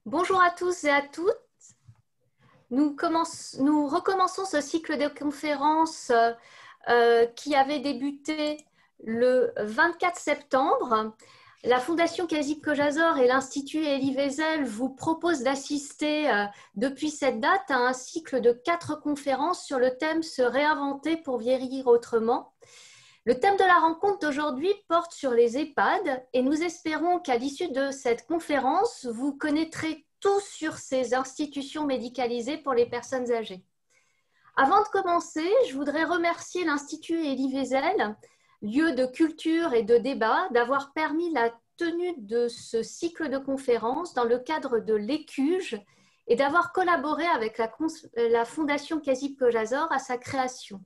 Bonjour à tous et à toutes. Nous recommençons ce cycle de conférences qui avait débuté le 24 septembre. La Fondation Kazip Kojazor et l'Institut Elie Wiesel vous proposent d'assister depuis cette date à un cycle de 4 conférences sur le thème « Se réinventer pour vieillir autrement ». Le thème de la rencontre d'aujourd'hui porte sur les EHPAD et nous espérons qu'à l'issue de cette conférence, vous connaîtrez tout sur ces institutions médicalisées pour les personnes âgées. Avant de commencer, je voudrais remercier l'Institut Elie Wiesel, lieu de culture et de débat, d'avoir permis la tenue de ce cycle de conférences dans le cadre de l'ECUGE et d'avoir collaboré avec la Fondation Kazip Kojazor à sa création.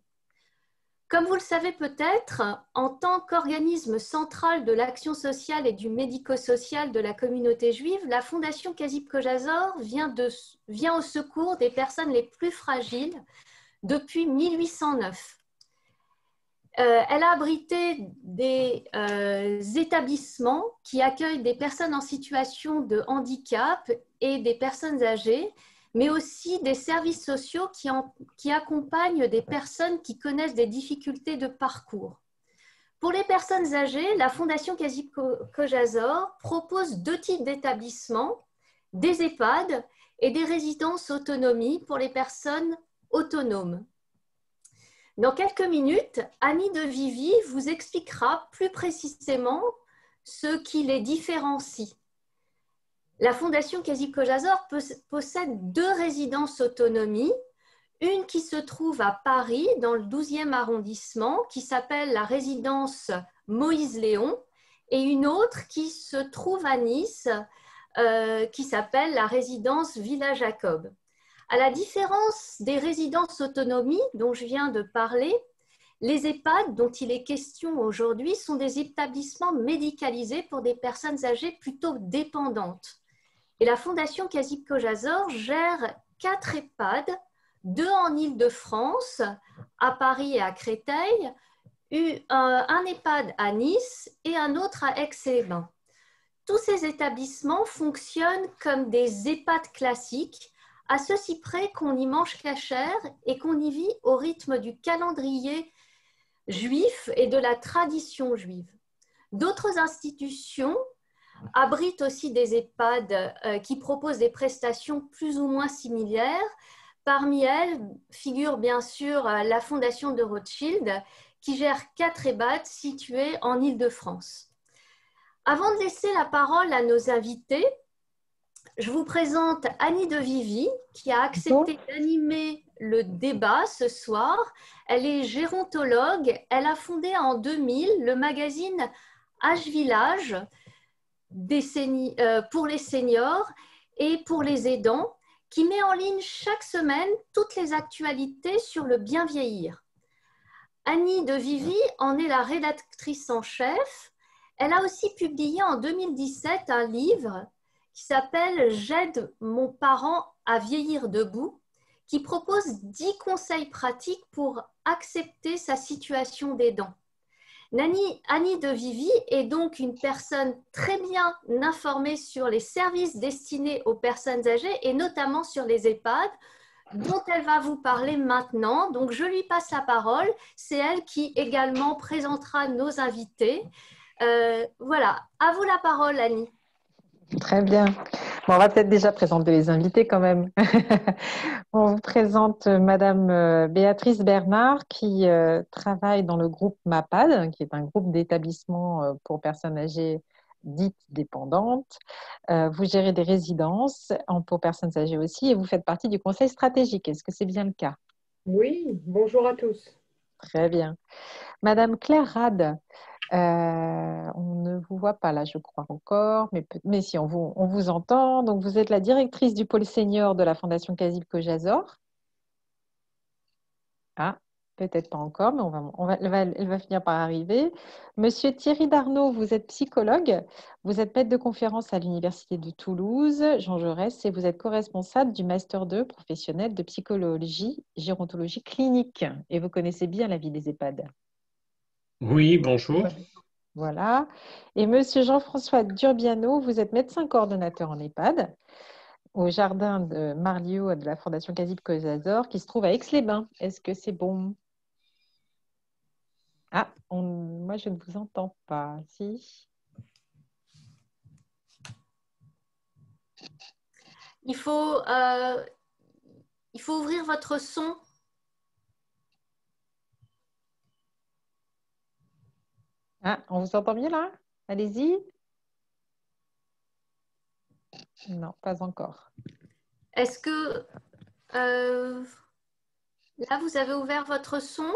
Comme vous le savez peut-être, en tant qu'organisme central de l'action sociale et du médico-social de la communauté juive, la Fondation Kazip Kojazor vient au secours des personnes les plus fragiles depuis 1809. Elle a abrité des établissements qui accueillent des personnes en situation de handicap et des personnes âgées, mais aussi des services sociaux qui accompagnent des personnes qui connaissent des difficultés de parcours. Pour les personnes âgées, la Fondation Kazip Kojazor propose 2 types d'établissements, des EHPAD et des résidences autonomie pour les personnes autonomes. Dans quelques minutes, Annie de Vivi vous expliquera plus précisément ce qui les différencie. La Fondation Kazip Kojazor possède 2 résidences autonomie, une qui se trouve à Paris, dans le 12e arrondissement, qui s'appelle la résidence Moïse-Léon, et une autre qui se trouve à Nice, qui s'appelle la résidence Villa Jacob. À la différence des résidences autonomie dont je viens de parler, les EHPAD dont il est question aujourd'hui sont des établissements médicalisés pour des personnes âgées plutôt dépendantes. Et la Fondation Kazip Kojazor gère 4 EHPAD, 2 en Île-de-France, à Paris et à Créteil, un EHPAD à Nice et un autre à Aix-les-Bains. Tous ces établissements fonctionnent comme des EHPAD classiques, à ceci près qu'on y mange cachère et qu'on y vit au rythme du calendrier juif et de la tradition juive. D'autres institutions abritent aussi des EHPAD qui proposent des prestations plus ou moins similaires. Parmi elles figure bien sûr la Fondation de Rothschild qui gère 4 EHPAD situés en Île-de-France. Avant de laisser la parole à nos invités, je vous présente Annie de Vivi qui a accepté d'animer le débat ce soir. Elle est gérontologue. Elle a fondé en 2000 le magazine H-Village pour les seniors et pour les aidants, qui met en ligne chaque semaine toutes les actualités sur le bien vieillir. Annie de Vivi en est la rédactrice en chef. Elle a aussi publié en 2017 un livre qui s'appelle « J'aide mon parent à vieillir debout », qui propose 10 conseils pratiques pour accepter sa situation d'aidant. Annie de Vivi est donc une personne très bien informée sur les services destinés aux personnes âgées et notamment sur les EHPAD, dont elle va vous parler maintenant. Donc, je lui passe la parole. C'est elle qui également présentera nos invités. Voilà, à vous la parole, Annie. Très bien. Bon, on va peut-être déjà présenter les invités quand même. On vous présente Madame Béatrice Bernard qui travaille dans le groupe MAPAD, qui est un groupe d'établissements pour personnes âgées dites dépendantes. Vous gérez des résidences pour personnes âgées aussi et vous faites partie du conseil stratégique. Est-ce que c'est bien le cas? Oui, bonjour à tous. Très bien. Madame Claire Rad, on ne vous voit pas là, je crois encore, mais si, on vous entend. Donc, vous êtes la directrice du pôle senior de la Fondation Kazip Kojazor. Ah, peut-être pas encore, mais elle va finir par arriver. Monsieur Thierry Darnaud, vous êtes psychologue, vous êtes maître de conférence à l'Université de Toulouse, Jean Jaurès, et vous êtes co-responsable du Master 2 professionnel de psychologie, gérontologie clinique. Et vous connaissez bien la vie des EHPAD. Oui, bonjour. Voilà. Et Monsieur Jean-François Durbiano, vous êtes médecin coordonnateur en EHPAD. au jardin de Marliot de la Fondation Casib Cosazor qui se trouve à Aix-les-Bains. Est-ce que c'est bon? Ah, moi je ne vous entends pas. Si. Il faut, euh, il faut ouvrir votre son. Ah, on vous entend bien là? Allez-y. Non, pas encore. Est-ce que euh, là, vous avez ouvert votre son?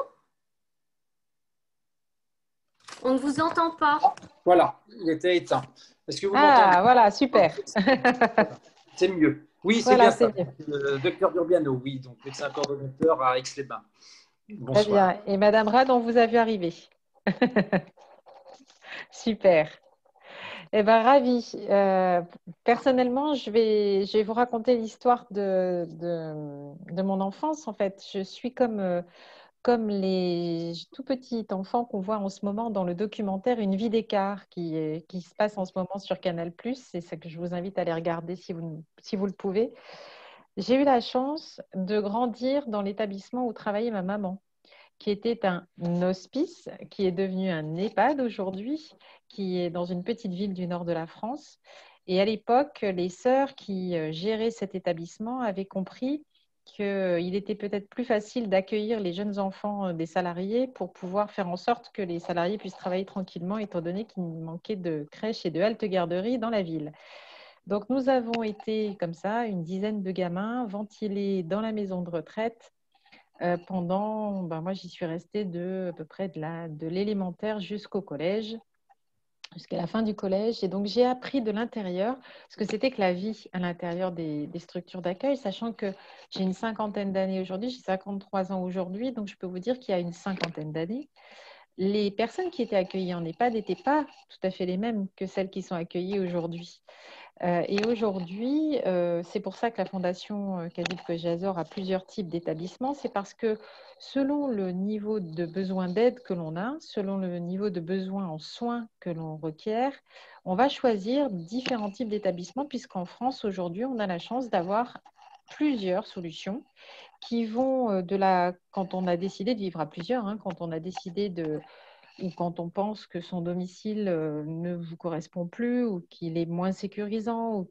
On ne vous entend pas. Voilà, il était éteint. Est-ce que vous m'entendez? Ah, voilà, super. Voilà, c'est mieux. Oui, c'est Voilà, bien c'est ça. mieux. Le docteur Burbiano, oui, donc médecin coordonnateur à Aix-les-Bains. Très Bonsoir. bien. Et Madame Rad, on vous a vu arriver. Super. Eh bien, ravi. Personnellement, je vais vous raconter l'histoire de mon enfance. En fait, je suis comme les tout petits enfants qu'on voit en ce moment dans le documentaire Une vie d'écart qui se passe en ce moment sur Canal+. C'est ça que je vous invite à aller regarder si vous le pouvez. J'ai eu la chance de grandir dans l'établissement où travaillait ma maman, qui était un hospice, qui est devenu un EHPAD aujourd'hui, qui est dans une petite ville du nord de la France. Et à l'époque, les sœurs qui géraient cet établissement avaient compris qu'il était peut-être plus facile d'accueillir les jeunes enfants des salariés pour pouvoir faire en sorte que les salariés puissent travailler tranquillement, étant donné qu'il manquait de crèches et de haltes garderies dans la ville. Donc, nous avons été comme ça, une dizaine de gamins ventilés dans la maison de retraite moi, j'y suis restée à peu près de l'élémentaire jusqu'au collège, jusqu'à la fin du collège. Et donc, j'ai appris de l'intérieur ce que c'était que la vie à l'intérieur des structures d'accueil, sachant que j'ai une cinquantaine d'années aujourd'hui, j'ai 53 ans aujourd'hui, donc je peux vous dire qu'il y a une cinquantaine d'années, les personnes qui étaient accueillies en EHPAD n'étaient pas tout à fait les mêmes que celles qui sont accueillies aujourd'hui. Et aujourd'hui, c'est pour ça que la Fondation Kazib Kojazor a plusieurs types d'établissements. C'est parce que selon le niveau de besoin d'aide que l'on a, selon le niveau de besoin en soins que l'on requiert, on va choisir différents types d'établissements, puisqu'en France, aujourd'hui, on a la chance d'avoir plusieurs solutions qui vont quand on a décidé de vivre à plusieurs, hein, quand on a décidé ou quand on pense que son domicile ne vous correspond plus ou qu'il est moins sécurisant ou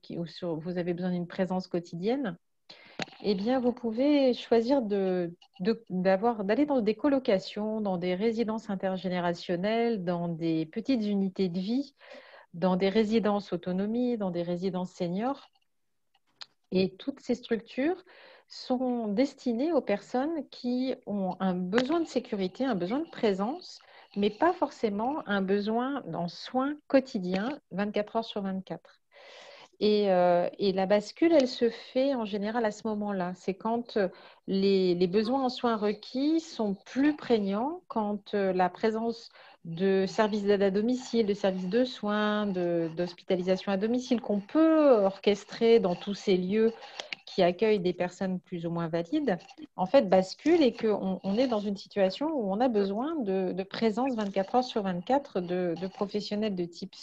vous avez besoin d'une présence quotidienne, eh bien, vous pouvez choisir d'aller dans des colocations, dans des résidences intergénérationnelles, dans des petites unités de vie, dans des résidences autonomie, dans des résidences seniors. Et toutes ces structures sont destinées aux personnes qui ont un besoin de sécurité, un besoin de présence, mais pas forcément un besoin en soins quotidiens 24 heures sur 24. Et la bascule, elle se fait en général à ce moment-là. C'est quand les besoins en soins requis sont plus prégnants, quand la présence de services d'aide à domicile, de services de soins, d'hospitalisation à domicile qu'on peut orchestrer dans tous ces lieux qui accueillent des personnes plus ou moins valides, en fait, bascule et qu'on est dans une situation où on a besoin de présence 24 heures sur 24 de professionnels de type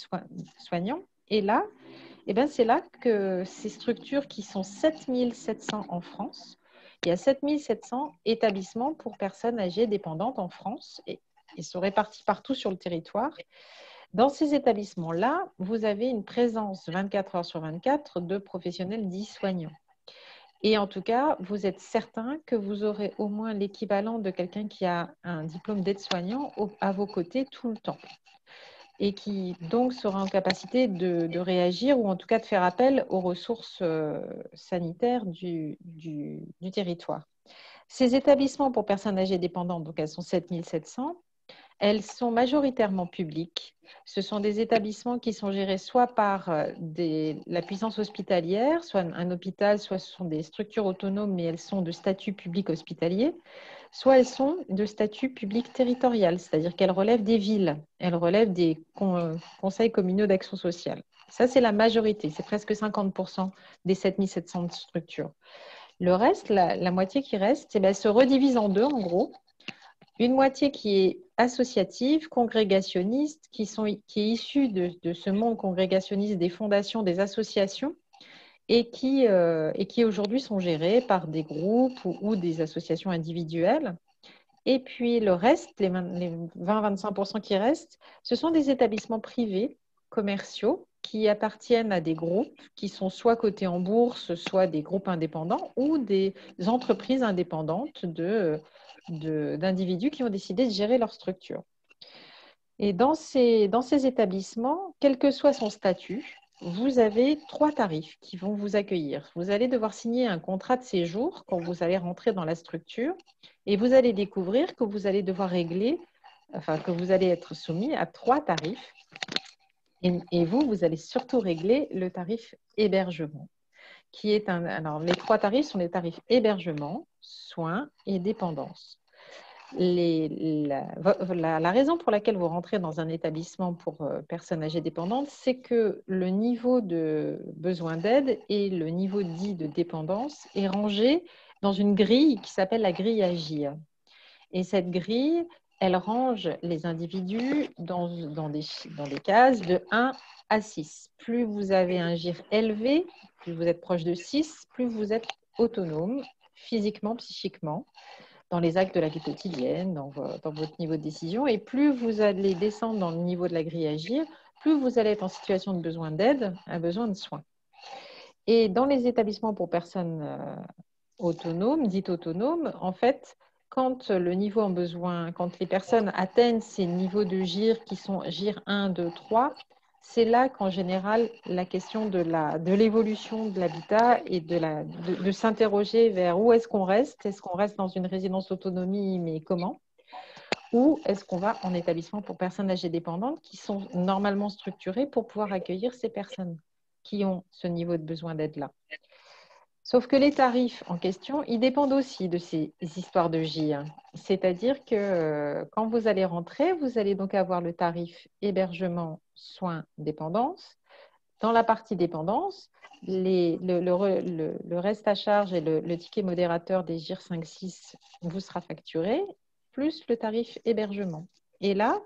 soignant. Et là, eh bien, c'est là que ces structures qui sont 7700 en France, il y a 7700 établissements pour personnes âgées dépendantes en France et ils sont répartis partout sur le territoire. Dans ces établissements-là, vous avez une présence 24 heures sur 24 de professionnels dits soignants. Et en tout cas, vous êtes certain que vous aurez au moins l'équivalent de quelqu'un qui a un diplôme d'aide-soignant à vos côtés tout le temps et qui donc sera en capacité de réagir ou en tout cas de faire appel aux ressources sanitaires du territoire. Ces établissements pour personnes âgées dépendantes, donc elles sont 7700, elles sont majoritairement publiques. Ce sont des établissements qui sont gérés soit par la puissance hospitalière, soit un hôpital, soit ce sont des structures autonomes, mais elles sont de statut public hospitalier, soit elles sont de statut public territorial, c'est-à-dire qu'elles relèvent des villes, elles relèvent des conseils communaux d'action sociale. Ça, c'est la majorité, c'est presque 50% des 7700 structures. Le reste, la moitié qui reste, elle se redivise en deux, en gros. Une moitié qui est associative, congrégationniste, qui est issue de ce monde congrégationniste des fondations, des associations, et qui aujourd'hui sont gérés par des groupes ou des associations individuelles. Et puis le reste, les 20-25% qui restent, ce sont des établissements privés, commerciaux, qui appartiennent à des groupes qui sont soit cotés en bourse, soit des groupes indépendants ou des entreprises indépendantes d'individus qui ont décidé de gérer leur structure. Et dans ces établissements, quel que soit son statut, vous avez 3 tarifs qui vont vous accueillir. Vous allez devoir signer un contrat de séjour quand vous allez rentrer dans la structure et vous allez découvrir que vous allez devoir régler, enfin que vous allez être soumis à 3 tarifs. Et vous allez surtout régler le tarif hébergement, qui est alors, les 3 tarifs sont les tarifs hébergement, soins et dépendance. La raison pour laquelle vous rentrez dans un établissement pour personnes âgées dépendantes, c'est que le niveau de besoin d'aide et le niveau dit de dépendance est rangé dans une grille qui s'appelle la grille Agir. Et cette grille, elle range les individus dans des cases de 1 à 6. Plus vous avez un GIR élevé, plus vous êtes proche de 6, plus vous êtes autonome, physiquement, psychiquement, dans les actes de la vie quotidienne, dans votre niveau de décision. Et plus vous allez descendre dans le niveau de la grille Agir, plus vous allez être en situation de besoin d'aide, un besoin de soins. Et dans les établissements pour personnes autonomes, dites autonomes, en fait, quand les personnes atteignent ces niveaux de GIR qui sont GIR 1, 2, 3, c'est là qu'en général, la question de l'évolution de l'habitat et de s'interroger vers où est-ce qu'on reste. Est-ce qu'on reste dans une résidence autonomie, mais comment? Ou est-ce qu'on va en établissement pour personnes âgées dépendantes qui sont normalement structurés pour pouvoir accueillir ces personnes qui ont ce niveau de besoin d'aide-là? Sauf que les tarifs en question, ils dépendent aussi de ces histoires de GIR. C'est-à-dire que quand vous allez rentrer, vous allez donc avoir le tarif hébergement, soins, dépendance. Dans la partie dépendance, le reste à charge et le ticket modérateur des GIR 5-6 vous sera facturé, plus le tarif hébergement. Et là,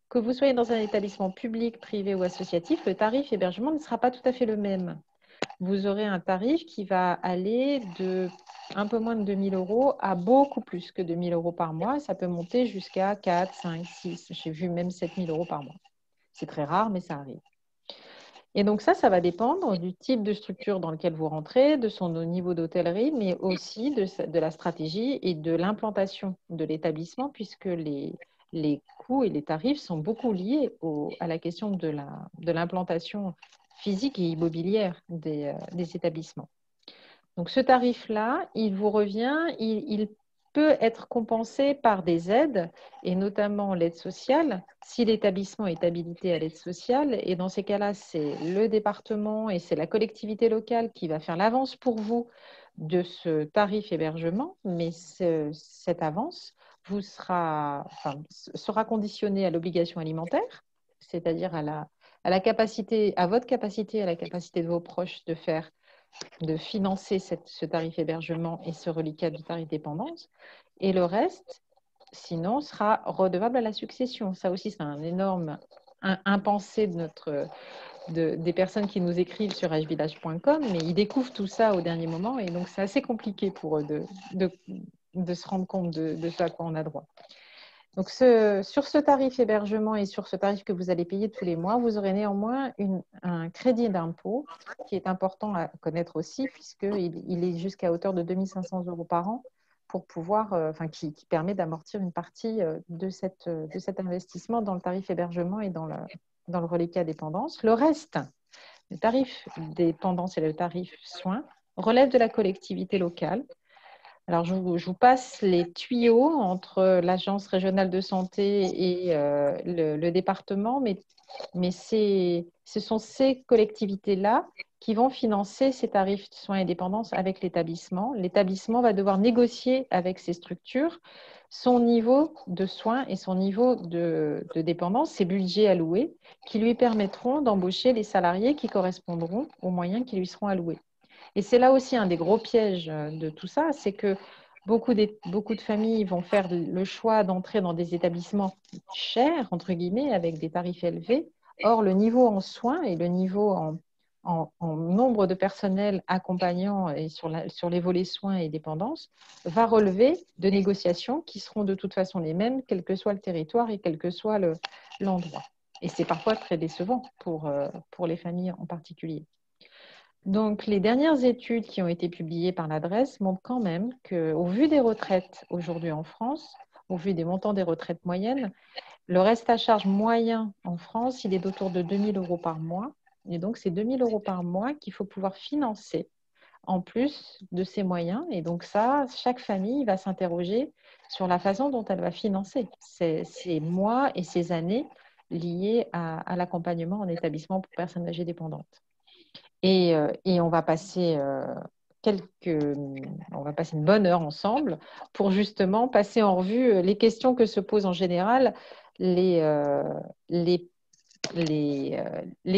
que vous soyez dans un établissement public, privé ou associatif, le tarif hébergement ne sera pas tout à fait le même. Vous aurez un tarif qui va aller de un peu moins de 2 000 € à beaucoup plus que 2 000 € par mois. Ça peut monter jusqu'à 4, 5, 6. J'ai vu même 7 000 € par mois. C'est très rare, mais ça arrive. Et donc ça va dépendre du type de structure dans lequel vous rentrez, de son niveau d'hôtellerie, mais aussi de la stratégie et de l'implantation de l'établissement, puisque les coûts et les tarifs sont beaucoup liés à la question de l'implantation physique et immobilière des établissements. Donc ce tarif-là, il vous revient, il peut être compensé par des aides, et notamment l'aide sociale, si l'établissement est habilité à l'aide sociale. Et dans ces cas-là, c'est le département et c'est la collectivité locale qui va faire l'avance pour vous de ce tarif hébergement, mais cette avance sera conditionnée à l'obligation alimentaire, c'est-à-dire à votre capacité, à la capacité de vos proches de financer ce tarif hébergement et ce reliquat du tarif dépendance. Et le reste, sinon, sera redevable à la succession. Ça aussi, c'est un énorme impensé des personnes qui nous écrivent sur hvillage.com, mais ils découvrent tout ça au dernier moment et donc c'est assez compliqué pour eux de se rendre compte de ce à quoi on a droit. Donc, sur ce tarif hébergement et sur ce tarif que vous allez payer tous les mois, vous aurez néanmoins un crédit d'impôt qui est important à connaître aussi, puisqu'il est jusqu'à hauteur de 2 500 € par an pour pouvoir, qui permet d'amortir une partie de cet investissement dans le tarif hébergement et dans le reliquat dépendance. Le reste, le tarif dépendance et le tarif soins, relève de la collectivité locale. Alors, je vous passe les tuyaux entre l'Agence régionale de santé et le département, mais ce sont ces collectivités-là qui vont financer ces tarifs de soins et dépendance avec l'établissement. L'établissement va devoir négocier avec ces structures son niveau de soins et son niveau de dépendance, ses budgets alloués, qui lui permettront d'embaucher les salariés qui correspondront aux moyens qui lui seront alloués. Et c'est là aussi un des gros pièges de tout ça, c'est que beaucoup de familles vont faire le choix d'entrer dans des établissements chers, entre guillemets, avec des tarifs élevés. Or, le niveau en soins et le niveau en nombre de personnel accompagnant et sur les volets soins et dépendance va relever de négociations qui seront de toute façon les mêmes, quel que soit le territoire et quel que soit l'endroit. Et c'est parfois très décevant pour les familles en particulier. Donc, les dernières études qui ont été publiées par l'adresse montrent quand même qu'au vu des retraites aujourd'hui en France, au vu des montants des retraites moyennes, le reste à charge moyen en France, il est d'autour de 2 000 € par mois. Et donc, c'est 2 000 € par mois qu'il faut pouvoir financer en plus de ses moyens. Et donc ça, chaque famille va s'interroger sur la façon dont elle va financer ces mois et ces années liées à l'accompagnement en établissement pour personnes âgées dépendantes. Et on va passer une bonne heure ensemble pour justement passer en revue les questions que se posent en général les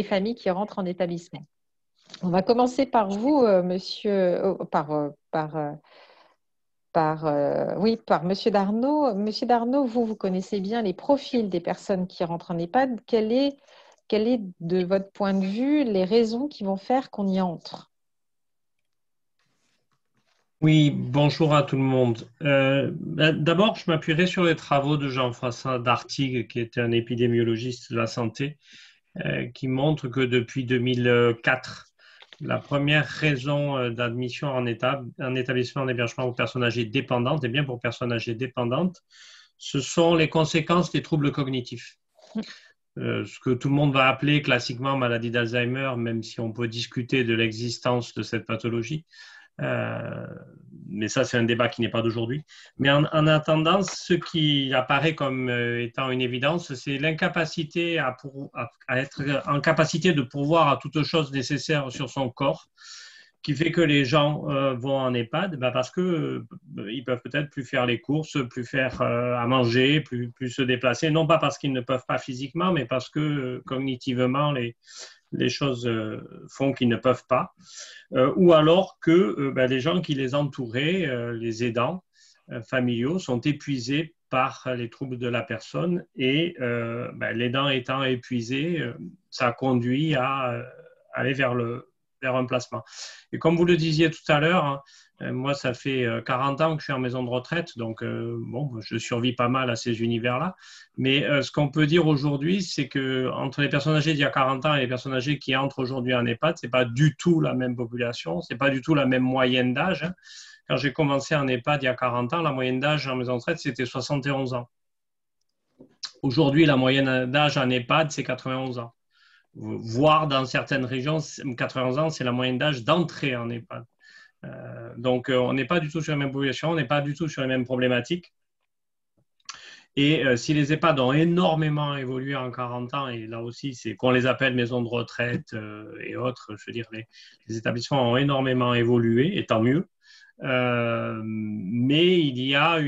familles qui rentrent en établissement. On va commencer par vous, monsieur, par monsieur Darnaud. Monsieur Darnaud, vous connaissez bien les profils des personnes qui rentrent en EHPAD. Quelle est, de votre point de vue, les raisons qui vont faire qu'on y entre? Oui, bonjour à tout le monde. D'abord, je m'appuierai sur les travaux de Jean-François Dartigues, qui était un épidémiologiste de la santé, qui montre que depuis 2004, la première raison d'admission en établissement d'hébergement pour personnes âgées dépendantes, et bien pour personnes âgées dépendantes, ce sont les conséquences des troubles cognitifs. Ce que tout le monde va appeler classiquement maladie d'Alzheimer, même si on peut discuter de l'existence de cette pathologie. Mais ça, c'est un débat qui n'est pas d'aujourd'hui. Mais en attendant, ce qui apparaît comme étant une évidence, c'est l'incapacité à être en capacité de pourvoir à toute chose nécessaire sur son corps, qui fait que les gens vont en EHPAD parce que ils peuvent peut-être plus faire les courses, plus faire à manger, plus se déplacer, non pas parce qu'ils ne peuvent pas physiquement, mais parce que cognitivement, les choses font qu'ils ne peuvent pas, ou alors que les gens qui les entouraient, les aidants familiaux, sont épuisés par les troubles de la personne et l'aidant étant épuisé, ça conduit à aller vers un placement. Et comme vous le disiez tout à l'heure, hein, moi ça fait 40 ans que je suis en maison de retraite, donc je survis pas mal à ces univers-là. Mais ce qu'on peut dire aujourd'hui, c'est que entre les personnes âgées d'il y a 40 ans et les personnes âgées qui entrent aujourd'hui en EHPAD, c'est pas du tout la même population, c'est pas du tout la même moyenne d'âge. Hein. Quand j'ai commencé en EHPAD il y a 40 ans, la moyenne d'âge en maison de retraite, c'était 71 ans. Aujourd'hui, la moyenne d'âge en EHPAD, c'est 91 ans. Voire dans certaines régions, 91 ans, c'est la moyenne d'âge d'entrée en EHPAD. Donc, on n'est pas du tout sur la même population, on n'est pas du tout sur les mêmes problématiques. Et si les EHPAD ont énormément évolué en 40 ans, et là aussi, c'est qu'on les appelle maisons de retraite et autres, je veux dire, les établissements ont énormément évolué, et tant mieux. Mais il y a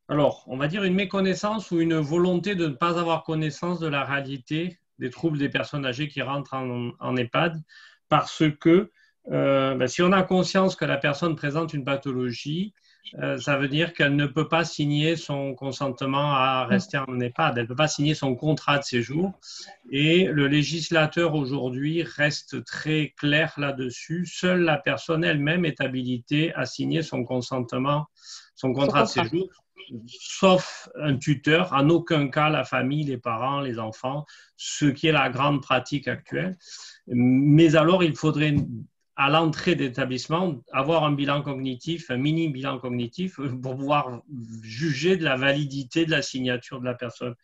on va dire une méconnaissance ou une volonté de ne pas avoir connaissance de la réalité des troubles des personnes âgées qui rentrent en EHPAD, parce que si on a conscience que la personne présente une pathologie, ça veut dire qu'elle ne peut pas signer son consentement à rester en EHPAD, elle ne peut pas signer son contrat de séjour. Et le législateur aujourd'hui reste très clair là-dessus. Seule la personne elle-même est habilitée à signer son consentement, son contrat de séjour, sauf un tuteur, en aucun cas la famille, les parents, les enfants, ce qui est la grande pratique actuelle. Mais alors, il faudrait, à l'entrée d'établissement, avoir un bilan cognitif, un mini bilan cognitif, pour pouvoir juger de la validité de la signature de la personne.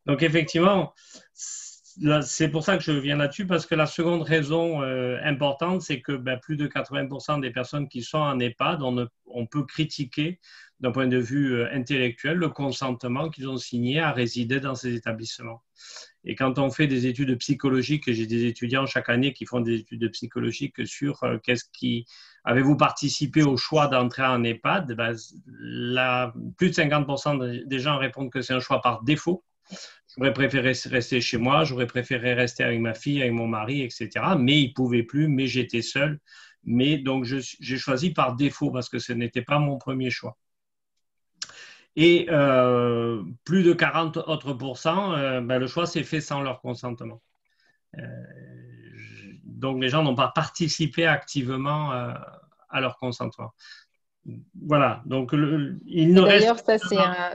Donc, effectivement, c'est pour ça que je viens là-dessus, parce que la seconde raison importante, c'est que plus de 80% des personnes qui sont en EHPAD, on peut critiquer d'un point de vue intellectuel le consentement qu'ils ont signé à résider dans ces établissements. Et quand on fait des études psychologiques, j'ai des étudiants chaque année qui font des études psychologiques sur avez-vous participé au choix d'entrer en EHPAD, plus de 50% des gens répondent que c'est un choix par défaut. J'aurais préféré rester chez moi, j'aurais préféré rester avec ma fille, avec mon mari, etc. Mais ils ne pouvaient plus, mais j'étais seul. Mais donc, j'ai choisi par défaut parce que ce n'était pas mon premier choix. Et plus de 40 autres %, le choix s'est fait sans leur consentement. donc les gens n'ont pas participé activement à leur consentement. Voilà, donc il ne reste... D'ailleurs, ça,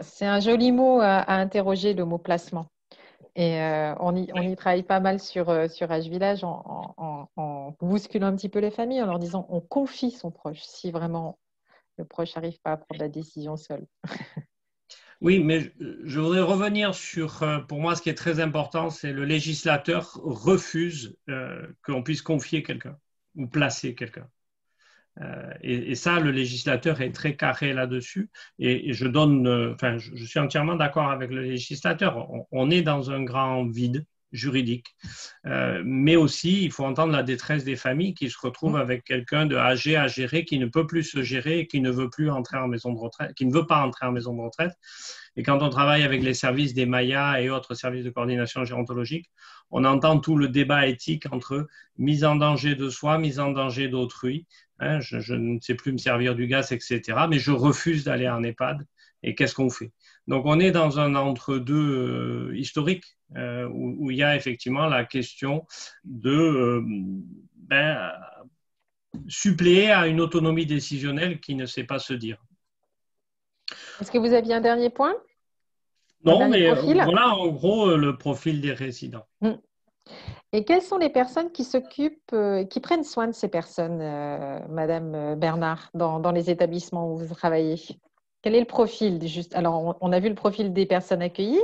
c'est un joli mot à interroger, le mot placement. Et on y travaille pas mal sur H-Village en bousculant un petit peu les familles, en leur disant on confie son proche si vraiment le proche n'arrive pas à prendre la décision seul. Oui, mais je voudrais revenir sur, pour moi, ce qui est très important, c'est le législateur refuse qu'on puisse confier quelqu'un ou placer quelqu'un. Et ça, le législateur est très carré là-dessus. Et je donne, enfin, je suis entièrement d'accord avec le législateur. On est dans un grand vide juridique, mais aussi il faut entendre la détresse des familles qui se retrouvent avec quelqu'un de âgé à gérer, qui ne peut plus se gérer et qui ne veut plus entrer en maison de retraite, qui ne veut pas entrer en maison de retraite. Et quand on travaille avec les services des MAIA et autres services de coordination gérontologique, on entend tout le débat éthique entre mise en danger de soi, mise en danger d'autrui. Hein, je ne sais plus me servir du gaz, etc. Mais je refuse d'aller en EHPAD. Et qu'est-ce qu'on fait? Donc, on est dans un entre-deux historique où il y a effectivement la question de suppléer à une autonomie décisionnelle qui ne sait pas se dire. Est-ce que vous aviez un dernier point? Non, mais voilà en gros le profil des résidents. Et quelles sont les personnes qui s'occupent, qui prennent soin de ces personnes, Madame Bernard, dans les établissements où vous travaillez? Quel est le profil juste? Alors, on a vu le profil des personnes accueillies,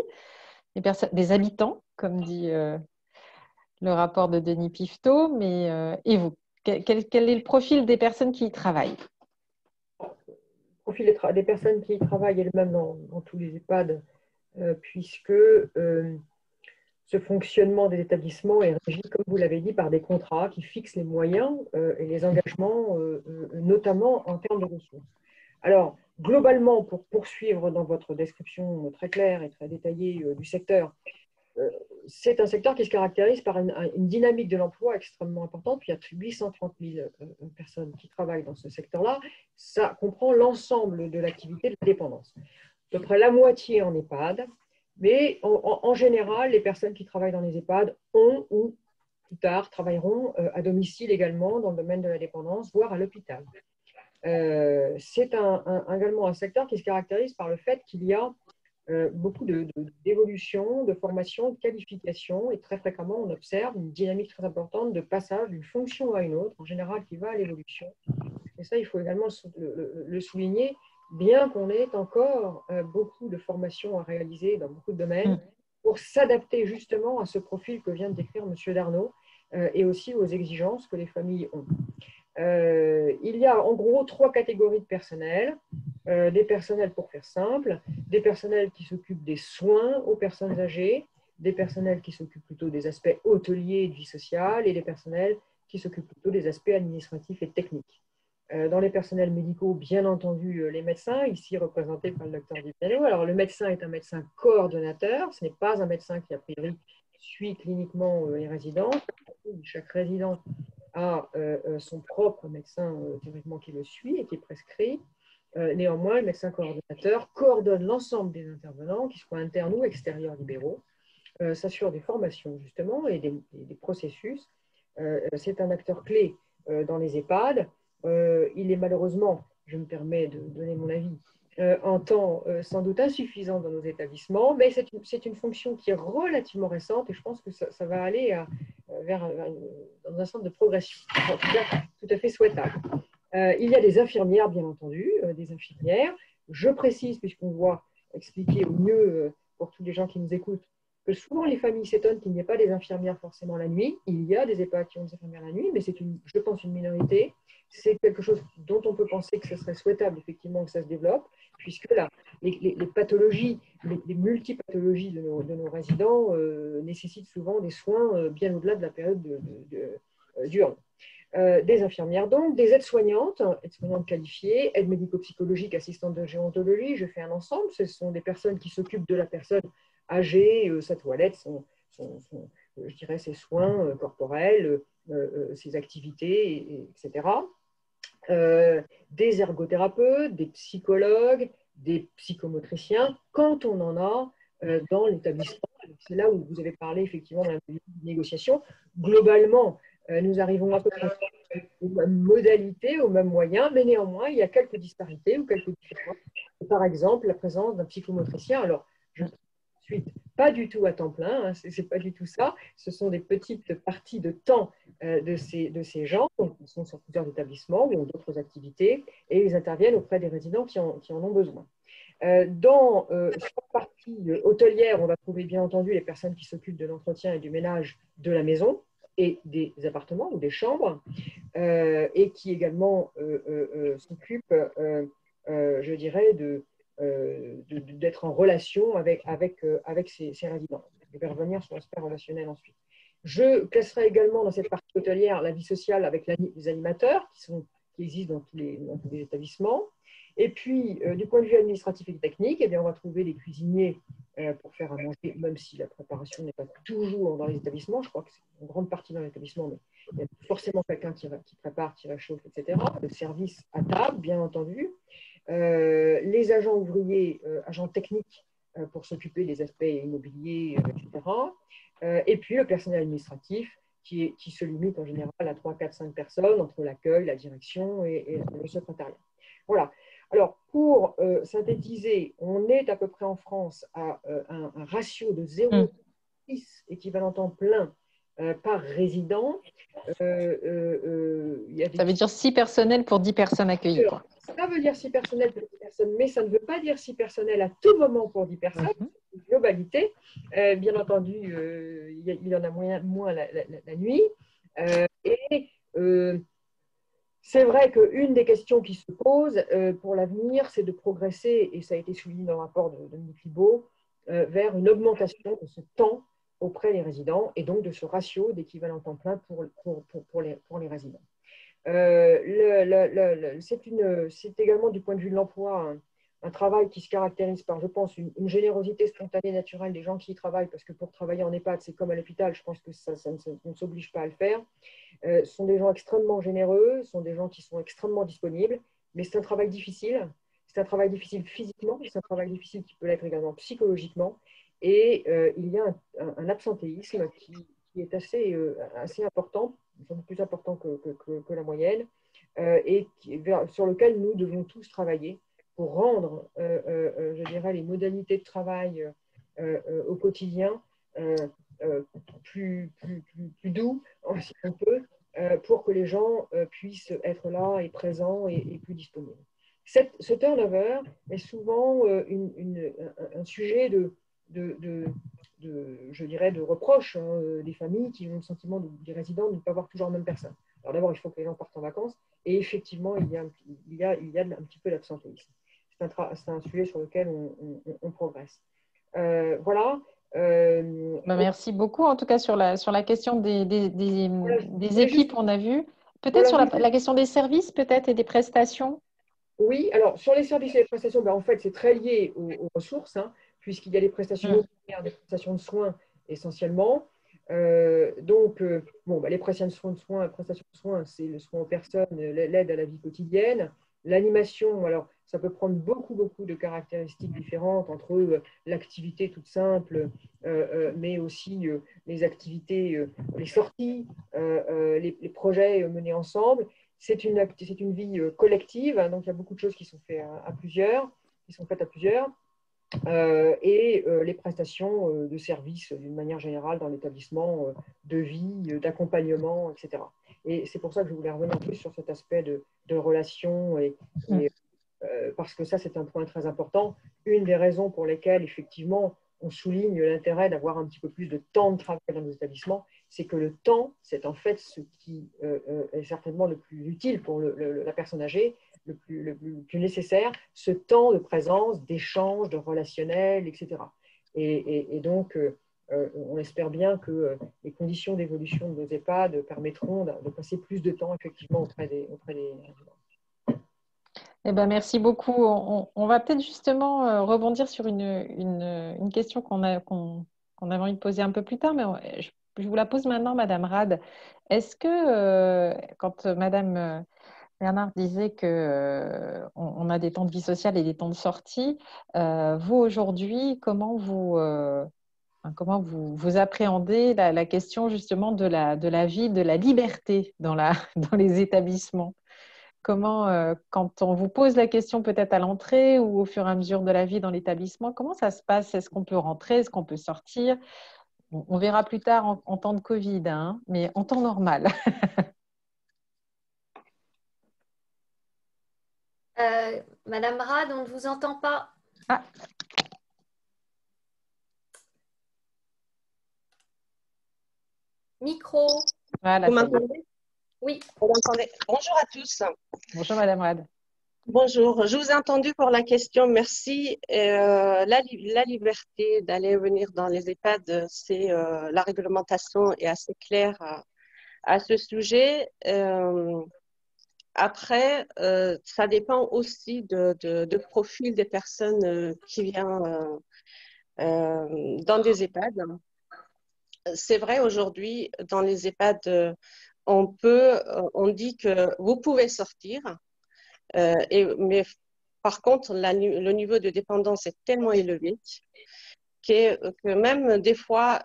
des habitants, comme dit le rapport de Denis Pifto, mais et vous? Quel est le profil des personnes qui y travaillent? Le profil des personnes qui y travaillent est le même dans tous les EHPAD, puisque ce fonctionnement des établissements est régi, comme vous l'avez dit, par des contrats qui fixent les moyens et les engagements, notamment en termes de ressources. Alors, globalement, pour poursuivre dans votre description très claire et très détaillée du secteur, c'est un secteur qui se caractérise par une dynamique de l'emploi extrêmement importante. Il y a 830 000 personnes qui travaillent dans ce secteur-là. Ça comprend l'ensemble de l'activité de la dépendance. À peu près la moitié en EHPAD, mais en général, les personnes qui travaillent dans les EHPAD ont ou plus tard travailleront à domicile également dans le domaine de la dépendance, voire à l'hôpital. C'est également un secteur qui se caractérise par le fait qu'il y a beaucoup d'évolution, de formation, de qualification, et très fréquemment on observe une dynamique très importante de passage d'une fonction à une autre, en général qui va à l'évolution. Et ça, il faut également le souligner, bien qu'on ait encore beaucoup de formations à réaliser dans beaucoup de domaines pour s'adapter justement à ce profil que vient de décrire M. Darnaud et aussi aux exigences que les familles ont. Il y a en gros 3 catégories de personnel. Des personnels, pour faire simple, des personnels qui s'occupent des soins aux personnes âgées, des personnels qui s'occupent plutôt des aspects hôteliers et de vie sociale, et des personnels qui s'occupent plutôt des aspects administratifs et techniques. Dans les personnels médicaux, bien entendu, les médecins, ici représentés par le docteur Di-Piano. Alors, le médecin est un médecin coordonnateur, ce n'est pas un médecin qui, a priori, suit cliniquement les résidents. Chaque résident a son propre médecin, théoriquement, qui le suit et qui est prescrit. Néanmoins, le médecin coordonnateur coordonne l'ensemble des intervenants, qu'ils soient internes ou extérieurs libéraux, s'assure des formations, justement, et des processus. C'est un acteur clé dans les EHPAD. Il est malheureusement, je me permets de donner mon avis, en temps sans doute insuffisant dans nos établissements, mais c'est une fonction qui est relativement récente et je pense que ça va aller dans un sens de progression, en tout cas tout à fait souhaitable. Il y a des infirmières, bien entendu, des infirmières. Je précise, puisqu'on voit expliquer au mieux pour tous les gens qui nous écoutent, que souvent les familles s'étonnent qu'il n'y ait pas des infirmières forcément la nuit. Il y a des EHPAD qui ont des infirmières la nuit, mais c'est, je pense, une minorité. C'est quelque chose dont on peut penser que ce serait souhaitable, effectivement, que ça se développe, puisque là, les pathologies, les multipathologies de nos résidents nécessitent souvent des soins bien au-delà de la période diurne. Des infirmières donc, des aides-soignantes qualifiées, aides médico-psychologiques, assistantes de gérontologie, je fais un ensemble, ce sont des personnes qui s'occupent de la personne âgée, sa toilette, je dirais ses soins corporels, ses activités, etc. Des ergothérapeutes, des psychologues, des psychomotriciens, quand on en a dans l'établissement. C'est là où vous avez parlé effectivement de la négociation. Globalement, Nous arrivons à peu près aux mêmes modalités, aux mêmes moyens, mais néanmoins, il y a quelques disparités ou quelques différences. Par exemple, la présence d'un psychomotricien. Alors, je ne suis pas du tout à temps plein, hein, c'est pas du tout ça. Ce sont des petites parties de temps de ces gens, donc ils sont sur plusieurs établissements ou ont d'autres activités, et ils interviennent auprès des résidents qui en ont besoin. Dans cette partie hôtelière, on va trouver bien entendu les personnes qui s'occupent de l'entretien et du ménage de la maison et des appartements ou des chambres, et qui également s'occupent, je dirais, d'être en relation avec ces résidents. Je vais revenir sur l'aspect relationnel ensuite. Je classerai également dans cette partie hôtelière la vie sociale avec les animateurs qui existent dans tous les établissements. Et puis, du point de vue administratif et technique, eh bien, on va trouver des cuisiniers pour faire à manger, même si la préparation n'est pas toujours dans les établissements. Je crois que c'est une grande partie dans l'établissement, mais il y a forcément quelqu'un qui prépare, qui réchauffe, etc. Le service à table, bien entendu. Les agents ouvriers, agents techniques pour s'occuper des aspects immobiliers, etc. Et puis, le personnel administratif qui se limite en général à 3, 4, 5 personnes entre l'accueil, la direction et le secrétariat. Voilà. Alors, pour synthétiser, on est à peu près en France à un ratio de 0,6 équivalent temps plein par résident. Ça veut dire 6 personnels pour 10 personnes accueillies. Alors, ça veut dire 6 personnels pour 10 personnes, mais ça ne veut pas dire 6 personnels à tout moment pour 10 personnes. C'est une globalité. Bien entendu, il y en a moins la nuit. C'est vrai qu'une des questions qui se pose pour l'avenir, c'est de progresser, et ça a été souligné dans le rapport de Dominique Libaud, vers une augmentation de ce temps auprès des résidents et donc de ce ratio d'équivalent temps plein pour les résidents. C'est également du point de vue de l'emploi un travail qui se caractérise par, je pense, une générosité spontanée naturelle des gens qui y travaillent, parce que pour travailler en EHPAD, c'est comme à l'hôpital, je pense que ça ne s'oblige pas à le faire. Ce sont des gens extrêmement généreux, ce sont des gens qui sont extrêmement disponibles, mais c'est un travail difficile. C'est un travail difficile physiquement, c'est un travail difficile qui peut l'être également psychologiquement. Et il y a un absentéisme qui est assez important, plus important que la moyenne, et sur lequel nous devons tous travailler pour rendre, je dirais, les modalités de travail au quotidien plus doux, si on peut, pour que les gens puissent être là et présents et plus disponibles. Ce turnover est souvent un sujet je dirais, de reproche des familles qui ont le sentiment des résidents de ne pas voir toujours la même personne. Alors d'abord, il faut que les gens partent en vacances, et effectivement, il y a un petit peu d'absentéisme. C'est un sujet sur lequel on progresse. Voilà. Merci beaucoup. En tout cas, sur la question des équipes, on a vu. Peut-être sur la question des services, peut-être, et des prestations. Oui, alors sur les services et les prestations, ben, en fait, c'est très lié aux ressources, hein, puisqu'il y a des prestations des prestations de soins essentiellement. Ben, les prestations de soins, c'est le soin aux personnes, l'aide à la vie quotidienne. L'animation, alors, ça peut prendre beaucoup de caractéristiques différentes entre l'activité toute simple, mais aussi les activités, les sorties, les projets menés ensemble. C'est une vie collective, hein, donc il y a beaucoup de choses qui sont faites à plusieurs, et les prestations de services d'une manière générale dans l'établissement, de vie, d'accompagnement, etc. Et c'est pour ça que je voulais revenir plus sur cet aspect de relation, parce que ça, c'est un point très important. Une des raisons pour lesquelles, effectivement, on souligne l'intérêt d'avoir un petit peu plus de temps de travail dans nos établissements, c'est que le temps, c'est en fait ce qui est certainement le plus utile pour la personne âgée, le plus nécessaire, ce temps de présence, d'échange, de relationnel, etc. Et donc, on espère bien que les conditions d'évolution de nos EHPAD permettront de passer plus de temps effectivement auprès des résidents. Eh ben, merci beaucoup. On va peut-être justement rebondir sur une question qu'on avait envie de poser un peu plus tard, mais je vous la pose maintenant, Madame Rad. Est-ce que, quand Madame Bernard disait que on a des temps de vie sociale et des temps de sortie, vous aujourd'hui, comment vous Enfin, comment vous appréhendez la question justement de la vie, de la liberté dans dans les établissements? Comment, quand on vous pose la question peut-être à l'entrée ou au fur et à mesure de la vie dans l'établissement, comment ça se passe? Est-ce qu'on peut rentrer? Est-ce qu'on peut sortir? On verra plus tard en temps de Covid, hein, mais en temps normal. Madame Rad, on ne vous entend pas. Ah, Micro. voilà, Vous ça y est. m'entendez? Oui. Vous m'entendez? Bonjour à tous. Bonjour Madame Rad. Bonjour, je vous ai entendu pour la question, merci. La liberté d'aller et venir dans les EHPAD, c'est la réglementation est assez claire à ce sujet. Après, ça dépend aussi de profil des personnes qui viennent dans des EHPAD. C'est vrai, aujourd'hui, dans les EHPAD, on dit que vous pouvez sortir, mais par contre, le niveau de dépendance est tellement élevé que même des fois,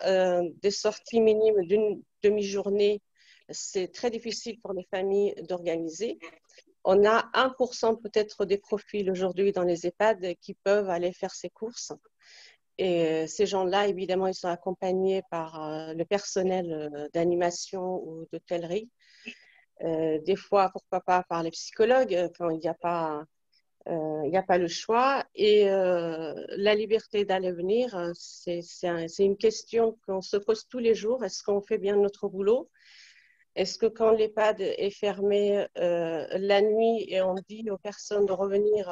des sorties minimes d'une demi-journée, c'est très difficile pour les familles d'organiser. On a 1% peut-être des profils aujourd'hui dans les EHPAD qui peuvent aller faire ces courses. Et ces gens-là, évidemment, ils sont accompagnés par le personnel d'animation ou d'hôtellerie. Des fois, pourquoi pas par les psychologues quand il n'y a pas le choix. Et la liberté d'aller venir, c'est une question qu'on se pose tous les jours. Est-ce qu'on fait bien notre boulot? Est-ce que quand l'EHPAD est fermé la nuit et on dit aux personnes de revenir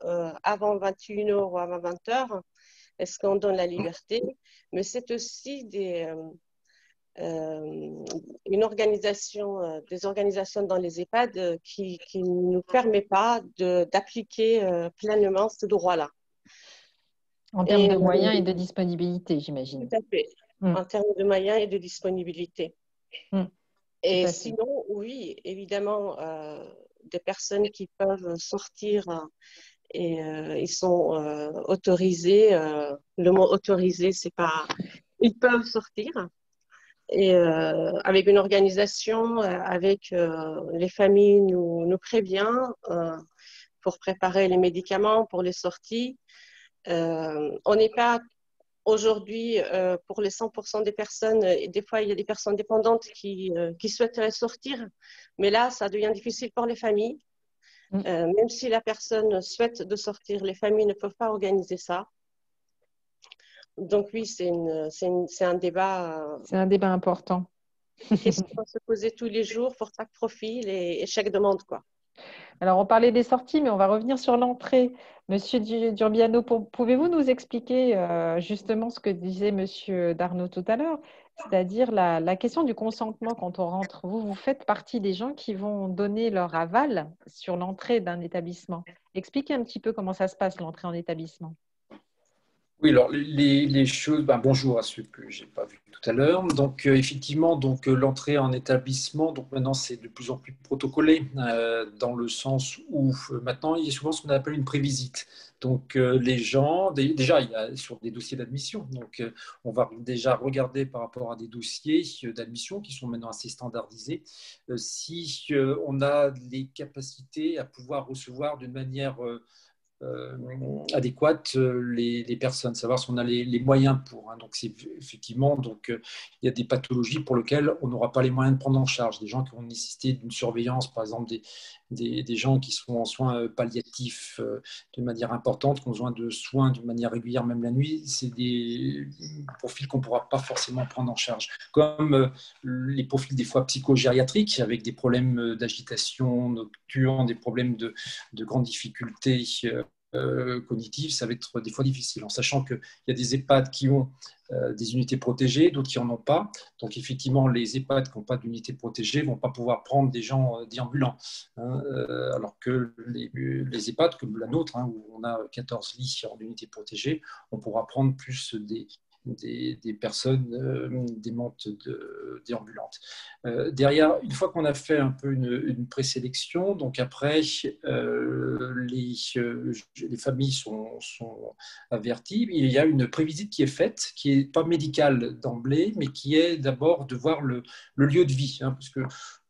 avant 21h ou avant 20h, est-ce qu'on donne la liberté? Mais c'est aussi des organisations dans les EHPAD qui ne nous permet pas d'appliquer pleinement ce droit-là. En termes de moyens et de disponibilité, j'imagine. Tout à fait. En termes de moyens et de disponibilité. Et sinon, oui, évidemment, des personnes qui peuvent sortir et ils sont autorisés. Le mot autorisé, c'est pas. Ils peuvent sortir. Et avec une organisation, avec les familles nous prévient pour préparer les médicaments pour les sorties. On n'est pas aujourd'hui pour les 100% des personnes, et des fois il y a des personnes dépendantes qui souhaiteraient sortir, mais là ça devient difficile pour les familles. Même si la personne souhaite de sortir, les familles ne peuvent pas organiser ça. Donc oui, c'est un débat. C'est un débat important. Question à se poser tous les jours pour chaque profil et chaque demande, quoi. Alors, on parlait des sorties, mais on va revenir sur l'entrée. Monsieur Durbiano, pouvez-vous nous expliquer justement ce que disait Monsieur Darnaud tout à l'heure, c'est-à-dire la question du consentement quand on rentre? Vous faites partie des gens qui vont donner leur aval sur l'entrée d'un établissement. Expliquez un petit peu comment ça se passe, l'entrée en établissement. Oui, alors les choses, bonjour à ceux que je n'ai pas vus tout à l'heure. Donc effectivement, l'entrée en établissement, donc maintenant c'est de plus en plus protocolé dans le sens où maintenant il y a souvent ce qu'on appelle une prévisite. Donc les gens, déjà il y a sur des dossiers d'admission, donc on va déjà regarder par rapport à des dossiers d'admission qui sont maintenant assez standardisés, si on a les capacités à pouvoir recevoir d'une manière adéquate les personnes, savoir si on a les moyens pour. Donc, c'est effectivement, il y a des pathologies pour lesquelles on n'aura pas les moyens de prendre en charge. Des gens qui vont nécessiter d'une surveillance, par exemple, des gens qui sont en soins palliatifs de manière importante, qui ont besoin de soins de manière régulière, même la nuit. C'est des profils qu'on ne pourra pas forcément prendre en charge. Comme les profils des fois psychogériatriques, avec des problèmes d'agitation nocturne, des problèmes de grandes difficultés cognitives, ça va être des fois difficile, en sachant qu'il y a des EHPAD qui ont des unités protégées, d'autres qui n'en ont pas. Donc effectivement, les EHPAD qui n'ont pas d'unités protégées ne vont pas pouvoir prendre des gens déambulants. Alors que les EHPAD comme la nôtre, où on a 14 lits en unité protégée, on pourra prendre plus des personnes démentes déambulantes. Derrière, une fois qu'on a fait un peu une présélection, donc après, les familles sont averties. Il y a une prévisite qui est faite, qui n'est pas médicale d'emblée, mais qui est d'abord de voir le lieu de vie, hein, parce que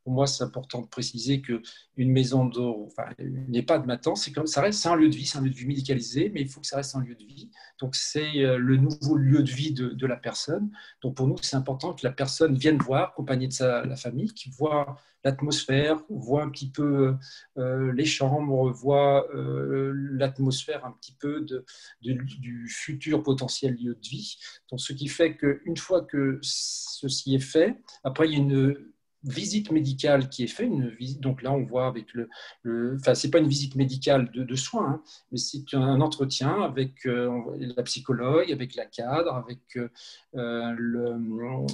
pour moi, c'est important de préciser qu'une maison enfin, une EHPAD maintenant, ça reste un lieu de vie, c'est un lieu de vie médicalisé, mais il faut que ça reste un lieu de vie. Donc, c'est le nouveau lieu de vie de la personne. Donc, pour nous, c'est important que la personne vienne voir, accompagnée de la famille, qui voit l'atmosphère, voit un petit peu les chambres, voit l'atmosphère un petit peu du futur potentiel lieu de vie. Donc, ce qui fait qu'une fois que ceci est fait, après, il y a une visite médicale qui est faite. Donc là, on voit avec enfin, c'est pas une visite médicale de soins, hein, mais c'est un entretien avec la psychologue, avec la cadre, avec le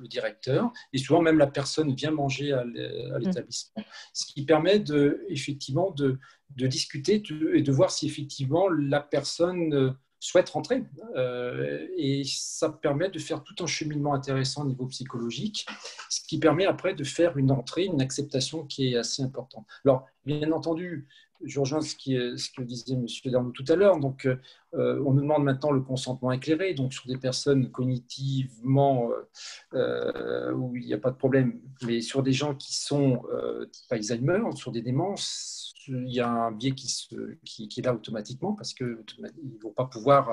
directeur. Et souvent, même la personne vient manger à l'établissement. Ce qui permet effectivement de discuter et de voir si effectivement la personne souhaite rentrer. Et ça permet de faire tout un cheminement intéressant au niveau psychologique, ce qui permet après de faire une entrée, une acceptation qui est assez importante. Alors, bien entendu, je rejoins ce que disait M. Darnaud tout à l'heure. Donc, on nous demande maintenant le consentement éclairé, donc sur des personnes cognitivement où il n'y a pas de problème, mais sur des gens qui sont type Alzheimer, sur des démences, il y a un biais qui est là automatiquement parce qu'ils ne vont pas pouvoir,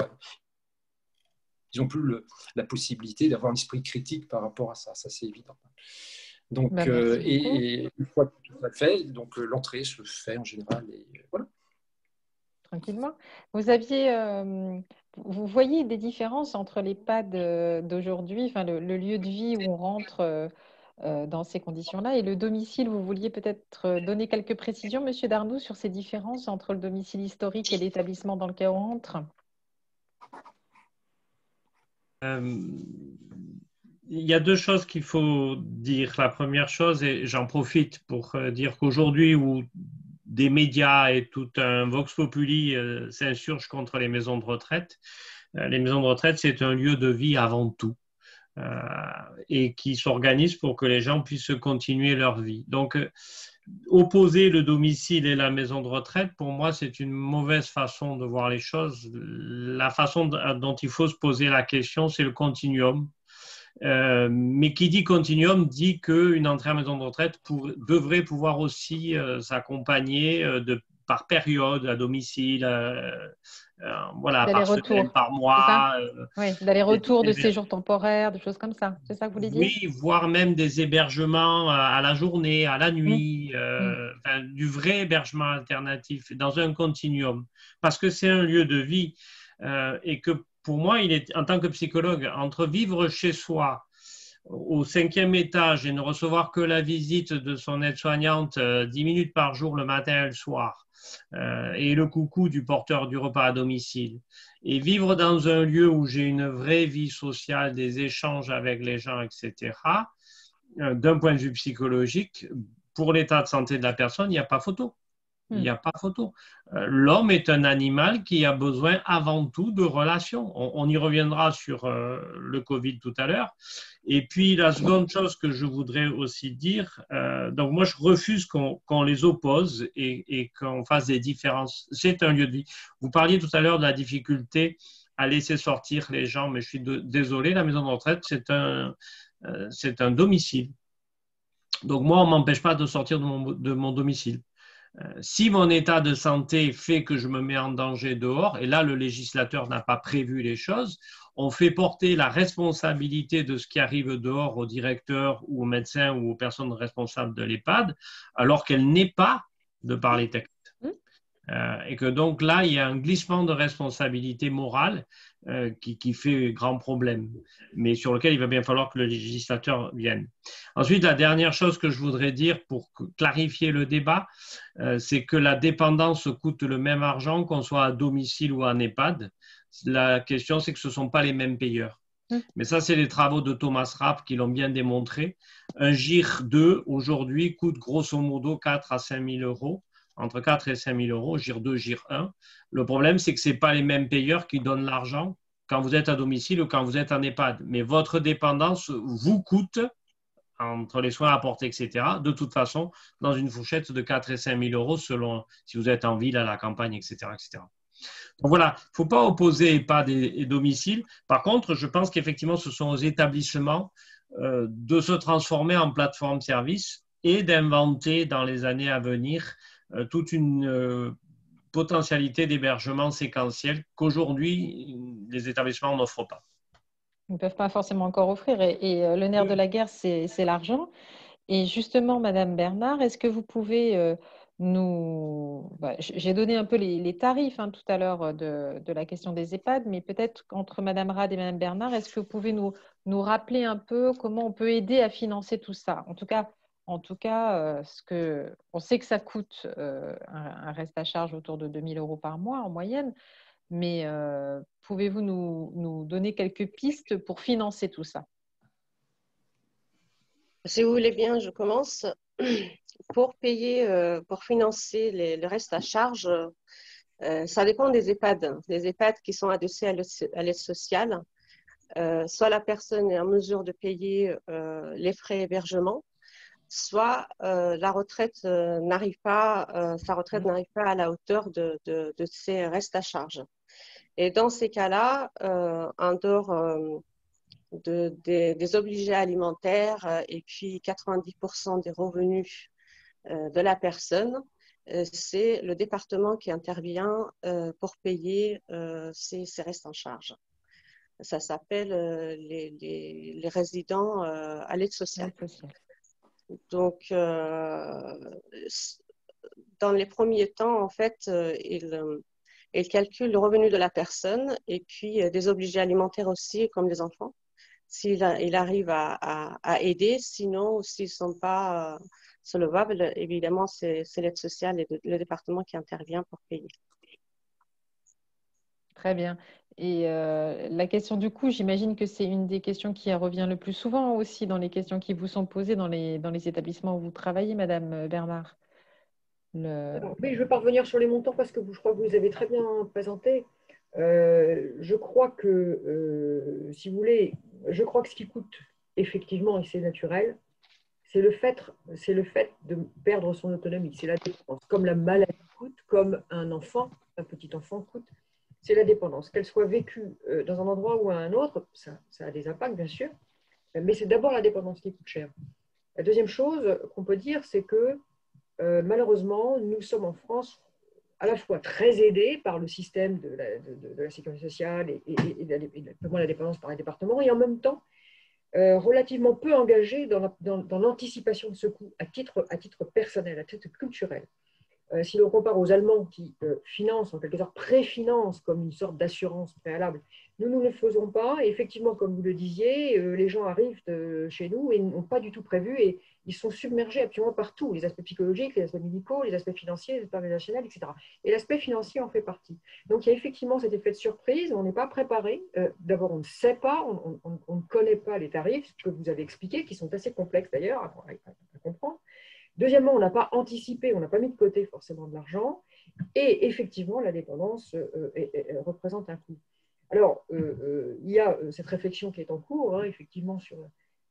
ils n'ont plus la possibilité d'avoir un esprit critique par rapport à ça, c'est évident. Donc, et une fois que tout ça fait, donc l'entrée se fait en général et voilà. Tranquillement. Vous voyez des différences entre l'EHPAD d'aujourd'hui, enfin le lieu de vie où on rentre dans ces conditions-là et le domicile? Vous vouliez peut-être donner quelques précisions, Monsieur Darnaud, sur ces différences entre le domicile historique et l'établissement dans lequel on entre? Il y a deux choses qu'il faut dire. La première chose, et j'en profite pour dire qu'aujourd'hui où des médias et tout un vox populi s'insurgent contre les maisons de retraite, les maisons de retraite, c'est un lieu de vie avant tout. Et qui s'organisent pour que les gens puissent continuer leur vie. Donc, opposer le domicile et la maison de retraite, pour moi, c'est une mauvaise façon de voir les choses. La façon dont il faut se poser la question, c'est le continuum. Mais qui dit continuum dit qu'une entrée à maison de retraite devrait pouvoir aussi s'accompagner par période, à domicile, voilà, par semaine, par mois. Oui, d'aller-retour, de séjours temporaires, des choses comme ça. C'est ça que vous voulez dire? Oui, voire même des hébergements à la journée, à la nuit, enfin, du vrai hébergement alternatif dans un continuum. Parce que c'est un lieu de vie et que pour moi, il est, en tant que psychologue, entre vivre chez soi au 5e étage et ne recevoir que la visite de son aide-soignante 10 minutes par jour le matin et le soir, et le coucou du porteur du repas à domicile, et vivre dans un lieu où j'ai une vraie vie sociale, des échanges avec les gens, etc., d'un point de vue psychologique, pour l'état de santé de la personne, il n'y a pas photo. Il n'y a pas photo. L'homme est un animal qui a besoin avant tout de relations. On y reviendra sur le Covid tout à l'heure. Et puis, la seconde chose que je voudrais aussi dire, donc moi, je refuse qu'on les oppose et qu'on fasse des différences. C'est un lieu de vie. Vous parliez tout à l'heure de la difficulté à laisser sortir les gens, mais je suis désolé, la maison de retraite, c'est un domicile. Donc, moi, on ne m'empêche pas de sortir de mon domicile. Si mon état de santé fait que je me mets en danger dehors, et là le législateur n'a pas prévu les choses, on fait porter la responsabilité de ce qui arrive dehors au directeur ou au médecin ou aux personnes responsables de l'EHPAD, alors qu'elle n'est pas de par les textes. Et que donc là, il y a un glissement de responsabilité morale qui fait grand problème, mais sur lequel il va bien falloir que le législateur vienne. Ensuite, la dernière chose que je voudrais dire pour clarifier le débat, c'est que la dépendance coûte le même argent qu'on soit à domicile ou en EHPAD. La question, c'est que ce ne sont pas les mêmes payeurs. Mais ça, c'est les travaux de Thomas Rapp qui l'ont bien démontré. Un GIR 2, aujourd'hui, coûte grosso modo 4 à 5 000 euros. Entre 4 et 5 000 euros, GIR 2, GIR 1. Le problème, c'est que ce n'est pas les mêmes payeurs qui donnent l'argent quand vous êtes à domicile ou quand vous êtes en EHPAD. Mais votre dépendance vous coûte, entre les soins apportés, etc., de toute façon, dans une fourchette de 4 et 5 000 euros selon si vous êtes en ville, à la campagne, etc., etc. Donc voilà, il ne faut pas opposer EHPAD et domicile. Par contre, je pense qu'effectivement, ce sont aux établissements de se transformer en plateforme service et d'inventer dans les années à venir toute une potentialité d'hébergement séquentiel qu'aujourd'hui, les établissements n'offrent pas. Ils ne peuvent pas forcément encore offrir. Et le nerf de la guerre, c'est l'argent. Et justement, Madame Bernard, est-ce que vous pouvez j'ai donné un peu les tarifs tout à l'heure de la question des EHPAD, mais peut-être qu'entre Madame Rad et Madame Bernard, est-ce que vous pouvez nous rappeler un peu comment on peut aider à financer tout ça? En tout cas, on sait que ça coûte un reste à charge autour de 2 000 euros par mois en moyenne, mais pouvez-vous nous donner quelques pistes pour financer tout ça? Si vous voulez bien, je commence. Pour financer le reste à charge, ça dépend des EHPAD. Les EHPAD qui sont adossés à l'aide sociale, soit la personne est en mesure de payer les frais d'hébergement, soit sa retraite n'arrive pas à la hauteur de ses restes à charge. Et dans ces cas-là, en dehors des obligés alimentaires et puis 90% des revenus de la personne, c'est le département qui intervient pour payer ces restes en charge. Ça s'appelle les résidents à l'aide sociale. Donc, dans les premiers temps, en fait, il calcule le revenu de la personne et puis des obligés alimentaires aussi, comme les enfants, s'il arrive à aider. Sinon, s'ils ne sont pas solvables, évidemment, c'est l'aide sociale et le département qui intervient pour payer. Très bien. Et la question du coût, j'imagine que c'est une des questions qui revient le plus souvent aussi dans les questions qui vous sont posées dans les établissements où vous travaillez, Madame Bernard. Alors, oui, je ne vais pas revenir sur les montants parce que je crois que vous les avez très bien présentés. Je crois que, si vous voulez, je crois que ce qui coûte effectivement, et c'est naturel, c'est le fait de perdre son autonomie. C'est la dépendance. Comme la maladie coûte, comme un petit enfant coûte, c'est la dépendance. Qu'elle soit vécue dans un endroit ou à un autre, ça a des impacts, bien sûr, mais c'est d'abord la dépendance qui coûte cher. La deuxième chose qu'on peut dire, c'est que malheureusement, nous sommes en France à la fois très aidés par le système de la sécurité sociale et la dépendance par les départements, et en même temps relativement peu engagés dans l'anticipation de ce coût à titre personnel, à titre culturel. Si l'on compare aux Allemands qui financent, en quelque sorte préfinancent comme une sorte d'assurance préalable, nous ne le faisons pas. Et effectivement, comme vous le disiez, les gens arrivent chez nous et n'ont pas du tout prévu et ils sont submergés absolument partout, les aspects psychologiques, les aspects médicaux, les aspects financiers, les aspects organisationnels, etc. Et l'aspect financier en fait partie. Donc il y a effectivement cet effet de surprise, on n'est pas préparé. D'abord, on ne sait pas, on ne connaît pas les tarifs, ce que vous avez expliqué, qui sont assez complexes d'ailleurs à comprendre. Deuxièmement, on n'a pas anticipé, on n'a pas mis de côté forcément de l'argent. Et effectivement, la dépendance représente un coût. Alors, il y a cette réflexion qui est en cours, effectivement, sur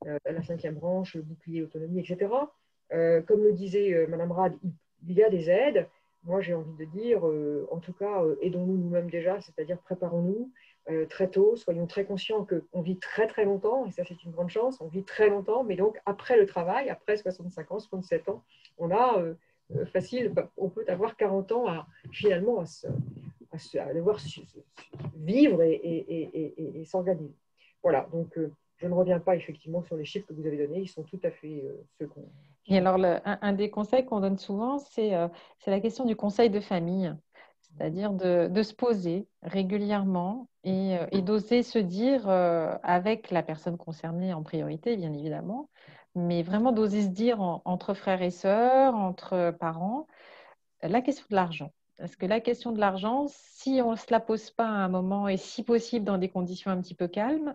la 5e branche, le bouclier autonomie, etc. Comme le disait Madame Rad, il y a des aides. Moi, j'ai envie de dire, en tout cas, aidons-nous nous-mêmes déjà, c'est-à-dire préparons-nous très tôt, soyons très conscients qu'on vit très très longtemps, et ça c'est une grande chance, on vit très longtemps, mais donc après le travail, après 65 ans, 67 ans, on a facile, on peut avoir 40 ans finalement à devoir vivre et s'organiser. Voilà, donc je ne reviens pas effectivement sur les chiffres que vous avez donnés, ils sont tout à fait ceux qu'on... Et alors, un des conseils qu'on donne souvent, c'est la question du conseil de famille, c'est-à-dire de se poser régulièrement et d'oser se dire, avec la personne concernée en priorité, bien évidemment, mais vraiment d'oser se dire entre frères et sœurs, entre parents, la question de l'argent. Parce que la question de l'argent, si on ne se la pose pas à un moment, et si possible dans des conditions un petit peu calmes,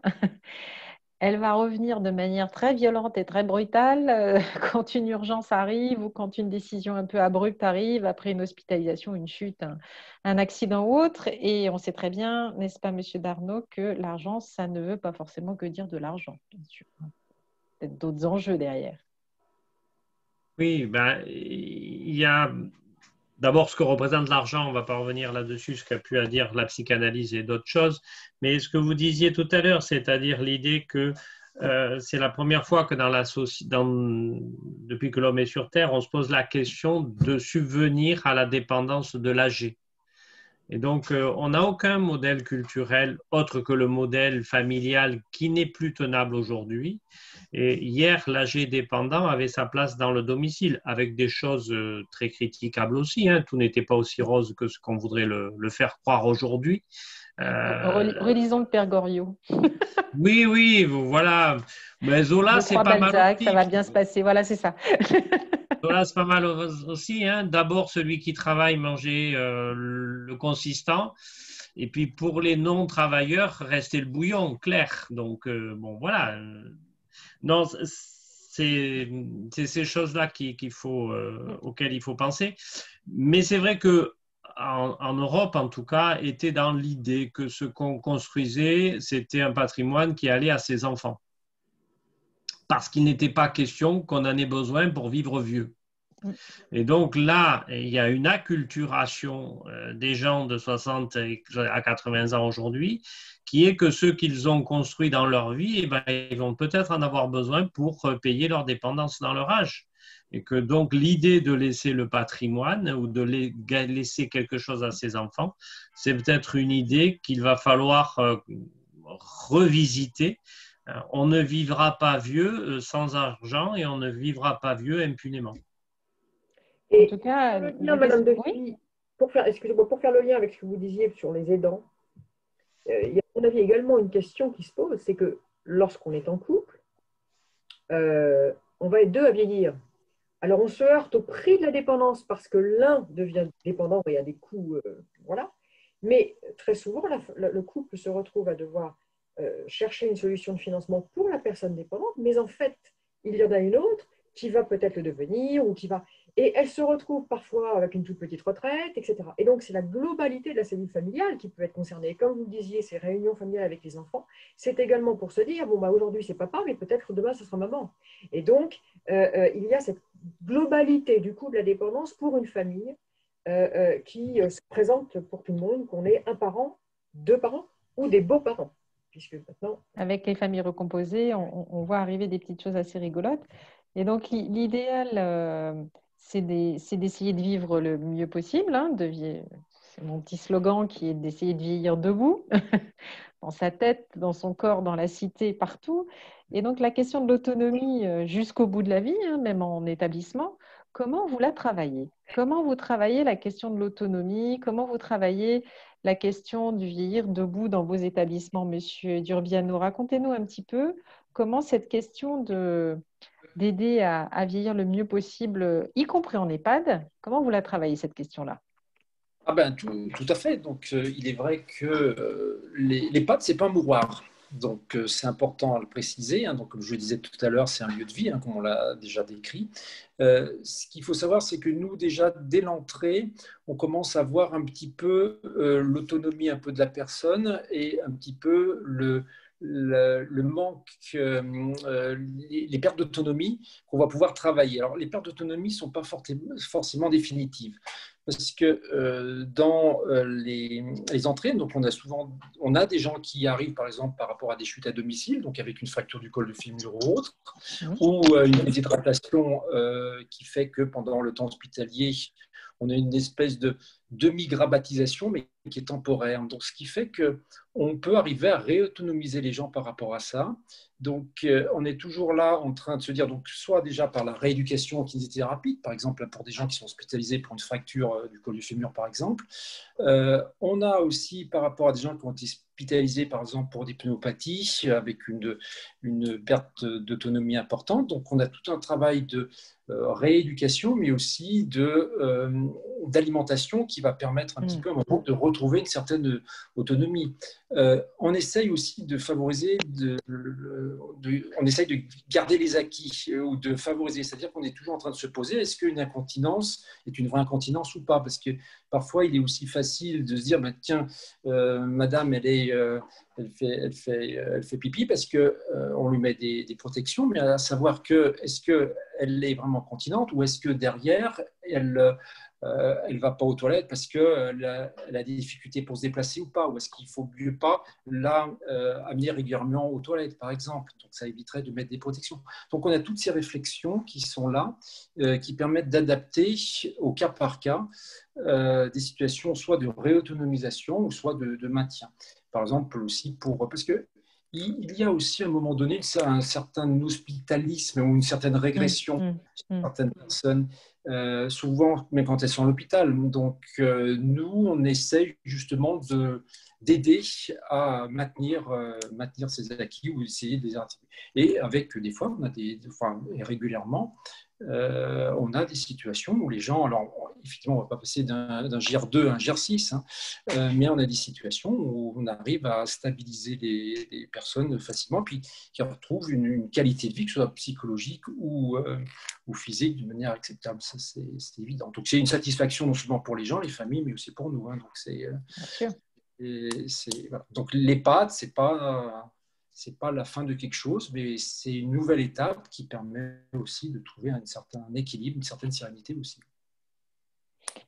elle va revenir de manière très violente et très brutale quand une urgence arrive ou quand une décision un peu abrupte arrive après une hospitalisation, une chute, un accident ou autre. Et on sait très bien, n'est-ce pas, Monsieur Darnaud, que l'argent, ça ne veut pas forcément que dire de l'argent, bien sûr. Peut-être d'autres enjeux derrière. Oui, ben, il y a d'abord ce que représente l'argent, on ne va pas revenir là-dessus, ce qu'a pu à dire la psychanalyse et d'autres choses, mais ce que vous disiez tout à l'heure, c'est-à-dire l'idée que c'est la première fois que depuis que l'homme est sur Terre, on se pose la question de subvenir à la dépendance de l'âgé. Et donc, on n'a aucun modèle culturel autre que le modèle familial qui n'est plus tenable aujourd'hui. Et hier, l'âgé dépendant avait sa place dans le domicile, avec des choses très critiquables aussi. Hein. Tout n'était pas aussi rose que ce qu'on voudrait le faire croire aujourd'hui. Relisons le Père Goriot. Oui, oui, voilà. Mais Zola, c'est pas mal Balzac, aussi. ça va bien se passer. Voilà, c'est ça. Zola, c'est pas mal aussi. Hein. D'abord, celui qui travaille manger le consistant. Et puis, pour les non-travailleurs, rester le bouillon, clair. Donc, bon, voilà. Non, c'est ces choses-là auxquelles il faut penser. Mais c'est vrai que en Europe, en tout cas, était dans l'idée que ce qu'on construisait, c'était un patrimoine qui allait à ses enfants. Parce qu'il n'était pas question qu'on en ait besoin pour vivre vieux. Et donc là, il y a une acculturation des gens de 60 à 80 ans aujourd'hui, qui est que ceux qu'ils ont construits dans leur vie, eh ben, ils vont peut-être en avoir besoin pour payer leur dépendance dans leur âge. Et que donc l'idée de laisser le patrimoine ou de laisser quelque chose à ses enfants, c'est peut-être une idée qu'il va falloir revisiter. On ne vivra pas vieux sans argent et on ne vivra pas vieux impunément. Et en tout cas, Madame de oui. Filly, pour faire le lien avec ce que vous disiez sur les aidants, il y a à mon avis également une question qui se pose, c'est que lorsqu'on est en couple, on va être deux à vieillir. Alors on se heurte au prix de la dépendance parce que l'un devient dépendant et il y a des coûts, voilà. Mais très souvent, le couple se retrouve à devoir chercher une solution de financement pour la personne dépendante, mais en fait, il y en a une autre qui va peut-être le devenir ou qui va... Et elle se retrouve parfois avec une toute petite retraite, etc. Et donc, c'est la globalité de la cellule familiale qui peut être concernée. Et comme vous le disiez, ces réunions familiales avec les enfants, c'est également pour se dire, bon, bah, aujourd'hui, c'est papa, mais peut-être demain, ce sera maman. Et donc, il y a cette globalité du coup de la dépendance pour une famille qui se présente pour tout le monde, qu'on ait un parent, deux parents ou des beaux-parents. Puisque maintenant... Avec les familles recomposées, on voit arriver des petites choses assez rigolotes. Et donc, l'idéal, c'est d'essayer de vivre le mieux possible. Hein, c'est mon petit slogan qui est d'essayer de vieillir debout, dans sa tête, dans son corps, dans la cité, partout. Et donc, la question de l'autonomie jusqu'au bout de la vie, hein, même en établissement, comment vous la travaillez? Comment vous travaillez la question de l'autonomie? Comment vous travaillez la question du vieillir debout dans vos établissements, Monsieur Durbiano? Racontez-nous un petit peu comment cette question d'aider à vieillir le mieux possible, y compris en EHPAD, comment vous la travaillez, cette question-là? Ah ben, tout à fait. Donc, il est vrai que l'EHPAD, ce n'est pas un mouroir. Donc, c'est important à le préciser. Hein. Donc, comme je le disais tout à l'heure, c'est un lieu de vie, hein, comme on l'a déjà décrit. Ce qu'il faut savoir, c'est que nous, déjà, dès l'entrée, on commence à voir un petit peu l'autonomie un peu de la personne et un petit peu le manque, les pertes d'autonomie qu'on va pouvoir travailler. Alors, les pertes d'autonomie ne sont pas forcément définitives. Parce que dans les entrées, donc on a des gens qui arrivent par exemple par rapport à des chutes à domicile, donc avec une fracture du col de fémur ou autre, ou une déshydratation qui fait que pendant le temps hospitalier, on a une espèce de demi-grabatisation, mais qui est temporaire. Donc, ce qui fait qu'on peut arriver à réautonomiser les gens par rapport à ça. Donc, on est toujours là en train de se dire, donc, soit déjà par la rééducation en kinésithérapie, par exemple, pour des gens qui sont hospitalisés pour une fracture du col du fémur, par exemple. On a aussi, par rapport à des gens qui ont été hospitalisés, par exemple, pour des pneumopathies, avec une perte d'autonomie importante. Donc, on a tout un travail de rééducation, mais aussi d'alimentation qui va permettre un petit peu à un moment de retrouver une certaine autonomie. On essaye aussi de favoriser, on essaye de garder les acquis ou de favoriser, c'est-à-dire qu'on est toujours en train de se poser, est-ce qu'une incontinence est une vraie incontinence ou pas? Parce que parfois, il est aussi facile de se dire, bah, tiens, madame, elle fait pipi parce qu'on lui met des protections, mais à savoir que est-ce qu'elle est vraiment continente ou est-ce que derrière, elle ne va pas aux toilettes parce qu'elle a des difficultés pour se déplacer ou pas, ou est-ce qu'il ne faut mieux pas amener régulièrement aux toilettes, par exemple. Donc, ça éviterait de mettre des protections. Donc, on a toutes ces réflexions qui sont là, qui permettent d'adapter au cas par cas des situations soit de réautonomisation ou soit de maintien. Par exemple, aussi parce que il y a aussi à un moment donné un certain hospitalisme ou une certaine régression chez certaines personnes, souvent même quand elles sont à l'hôpital. Donc nous, on essaye justement d'aider à maintenir ces acquis ou essayer de les articuler. Et avec des fois, et régulièrement, on a des situations où les gens, alors effectivement, on ne va pas passer d'un GR2 à un GR6, mais on a des situations où on arrive à stabiliser les personnes facilement, puis qui retrouvent une qualité de vie, que ce soit psychologique ou physique, d'une manière acceptable. Ça, c'est évident. Donc, c'est une satisfaction non seulement pour les gens, les familles, mais aussi pour nous. Donc, voilà. Donc, l'EHPAD, c'est pas la fin de quelque chose, mais c'est une nouvelle étape qui permet aussi de trouver un certain équilibre, une certaine sérénité aussi.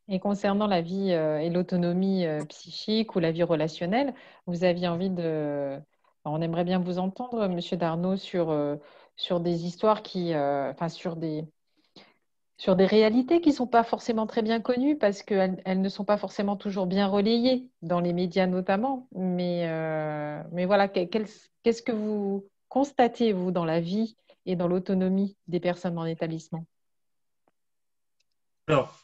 Et concernant la vie et l'autonomie psychique ou la vie relationnelle, vous aviez envie de... On aimerait bien vous entendre, Monsieur Darnaud, sur des histoires sur des réalités qui ne sont pas forcément très bien connues parce qu'elles ne sont pas forcément toujours bien relayées dans les médias notamment. Mais voilà, qu'est-ce que vous constatez, vous, dans la vie et dans l'autonomie des personnes en établissement? Alors,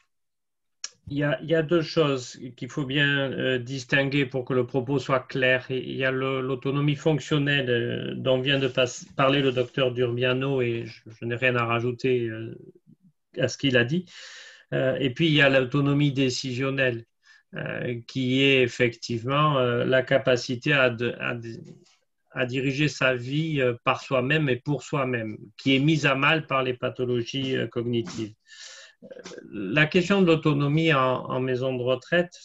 il y a deux choses qu'il faut bien distinguer pour que le propos soit clair. Il y a l'autonomie fonctionnelle dont vient de parler le docteur Durbiano et je n'ai rien à rajouter à ce qu'il a dit. Et puis, il y a l'autonomie décisionnelle qui est effectivement la capacité à diriger sa vie par soi-même et pour soi-même, qui est mise à mal par les pathologies cognitives. La question de l'autonomie en maison de retraite,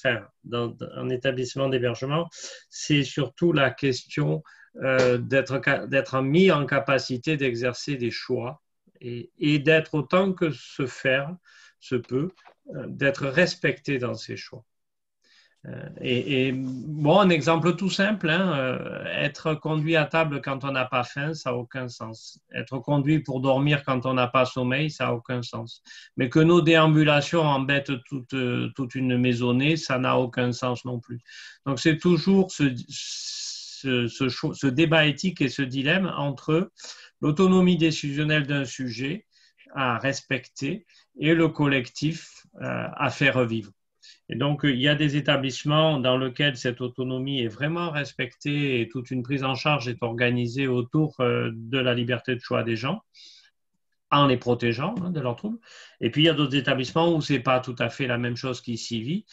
en établissement d'hébergement, c'est surtout la question d'être mis en capacité d'exercer des choix et d'être autant que se peut, d'être respecté dans ses choix. Bon, un exemple tout simple, être conduit à table quand on n'a pas faim, ça n'a aucun sens. Être conduit pour dormir quand on n'a pas sommeil, ça n'a aucun sens. Mais que nos déambulations embêtent toute une maisonnée, ça n'a aucun sens non plus. Donc c'est toujours ce débat éthique et ce dilemme entre l'autonomie décisionnelle d'un sujet à respecter et le collectif à faire vivre. Et donc, il y a des établissements dans lesquels cette autonomie est vraiment respectée et toute une prise en charge est organisée autour de la liberté de choix des gens, en les protégeant de leurs troubles. Et puis, il y a d'autres établissements où ce n'est pas tout à fait la même chose qui s'y vit.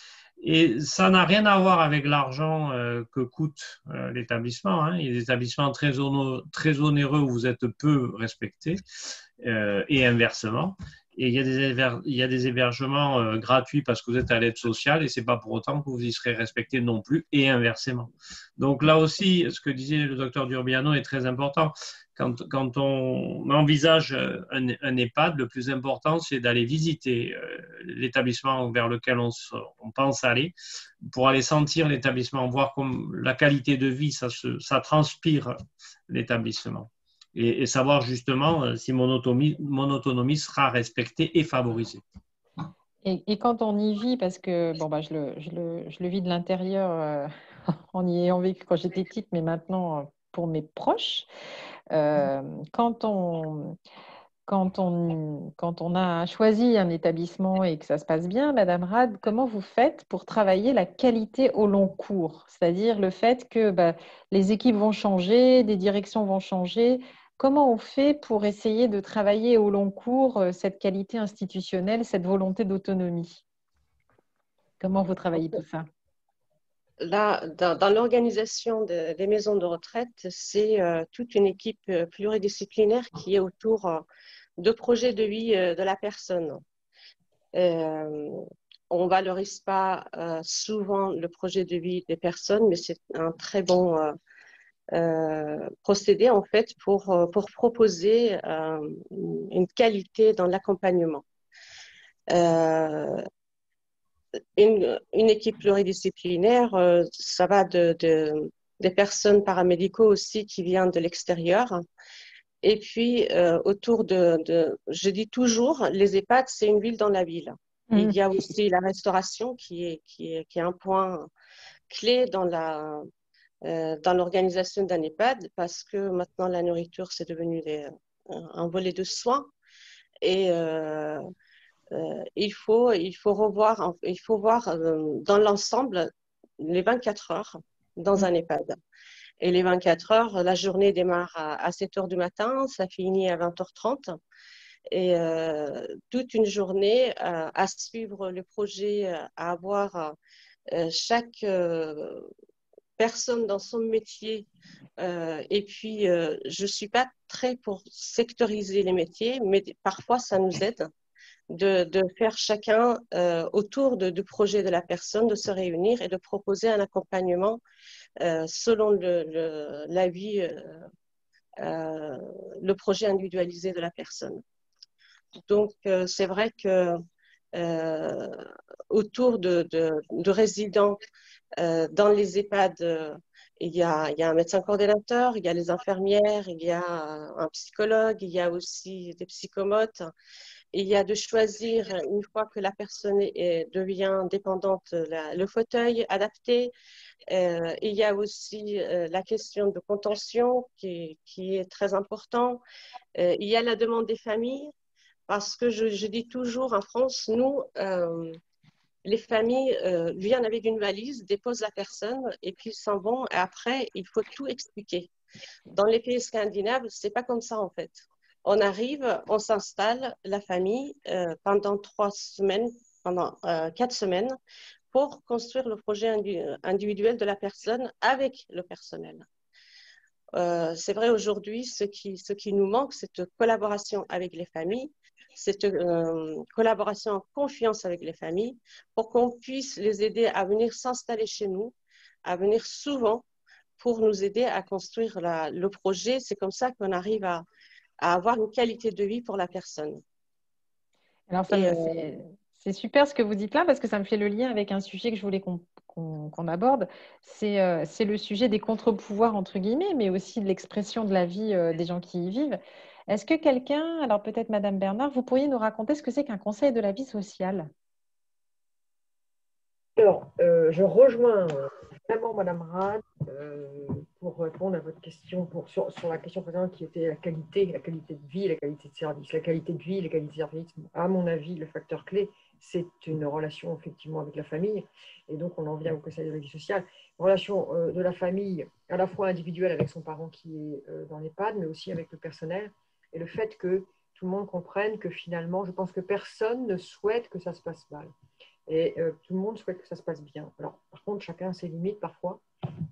Et ça n'a rien à voir avec l'argent que coûte l'établissement. Il y a des établissements très onéreux où vous êtes peu respectés et inversement. Et il y a des hébergements gratuits parce que vous êtes à l'aide sociale et ce n'est pas pour autant que vous y serez respecté non plus et inversement. Donc là aussi, ce que disait le docteur Durbiano est très important. Quand on envisage un EHPAD, le plus important, c'est d'aller visiter l'établissement vers lequel on pense aller pour aller sentir l'établissement, voir comme la qualité de vie, ça transpire l'établissement. Et savoir justement si mon autonomie sera respectée et favorisée. Et quand on y vit, parce que je le vis de l'intérieur en y ayant vécu quand j'étais petite, mais maintenant pour mes proches, quand on quand on a choisi un établissement et que ça se passe bien, Madame Rad, comment vous faites pour travailler la qualité au long cours? C'est-à-dire le fait que les équipes vont changer, des directions vont changer. Comment on fait pour essayer de travailler au long cours cette qualité institutionnelle, cette volonté d'autonomie? Comment vous travaillez tout ça? Là, dans l'organisation des maisons de retraite, c'est toute une équipe pluridisciplinaire qui est autour de projets de vie de la personne. On ne valorise pas souvent le projet de vie des personnes, mais c'est un très bon procédé en fait pour proposer une qualité dans l'accompagnement. Une équipe pluridisciplinaire, ça va des personnes paramédicaux aussi qui viennent de l'extérieur. Et puis, je dis toujours, les EHPAD, c'est une ville dans la ville. Il y a aussi la restauration qui est un point clé dans l'organisation d'un EHPAD parce que maintenant, la nourriture, c'est devenu un volet de soins. Et il faut voir dans l'ensemble les 24 heures dans un EHPAD. Et les 24 heures, la journée démarre à 7 heures du matin, ça finit à 20h30. Et toute une journée à suivre le projet, à avoir chaque personne dans son métier. Et puis, je ne suis pas très pour sectoriser les métiers, mais parfois, ça nous aide de faire chacun autour du projet de la personne, de se réunir et de proposer un accompagnement selon la vie, le projet individualisé de la personne. Donc, c'est vrai que autour de résidents dans les EHPAD, il y a un médecin coordonnateur, il y a les infirmières, il y a un psychologue, il y a aussi des psychomotes. Il y a de choisir, une fois que la personne devient dépendante, le fauteuil adapté. Il y a aussi la question de contention qui est très important. Il y a la demande des familles, parce que je dis toujours en France, nous, les familles viennent avec une valise, déposent la personne et puis s'en vont. Et après, il faut tout expliquer. Dans les pays scandinaves, c'est pas comme ça en fait. On arrive, on s'installe, la famille, pendant 4 semaines, pour construire le projet individuel de la personne avec le personnel. C'est vrai aujourd'hui, ce qui nous manque, c'est cette collaboration avec les familles, cette collaboration en confiance avec les familles, pour qu'on puisse les aider à venir s'installer chez nous, à venir souvent pour nous aider à construire le projet. C'est comme ça qu'on arrive à avoir une qualité de vie pour la personne. Alors, c'est super ce que vous dites là, parce que ça me fait le lien avec un sujet que je voulais qu'on aborde. C'est le sujet des contre-pouvoirs, entre guillemets, mais aussi de l'expression de la vie des gens qui y vivent. Est-ce que quelqu'un, alors peut-être Madame Bernard, vous pourriez nous raconter ce que c'est qu'un conseil de la vie sociale? Alors, je rejoins vraiment Madame Rad pour répondre à votre question, sur la question précédente qui était la qualité de vie, la qualité de service. La qualité de vie, la qualité de service, à mon avis, le facteur clé, c'est une relation effectivement avec la famille. Et donc, on en vient au conseil de la vie sociale. Une relation de la famille, à la fois individuelle avec son parent qui est dans l'EHPAD, mais aussi avec le personnel. Et le fait que tout le monde comprenne que finalement, je pense que personne ne souhaite que ça se passe mal. Et tout le monde souhaite que ça se passe bien. Alors, par contre, chacun a ses limites parfois.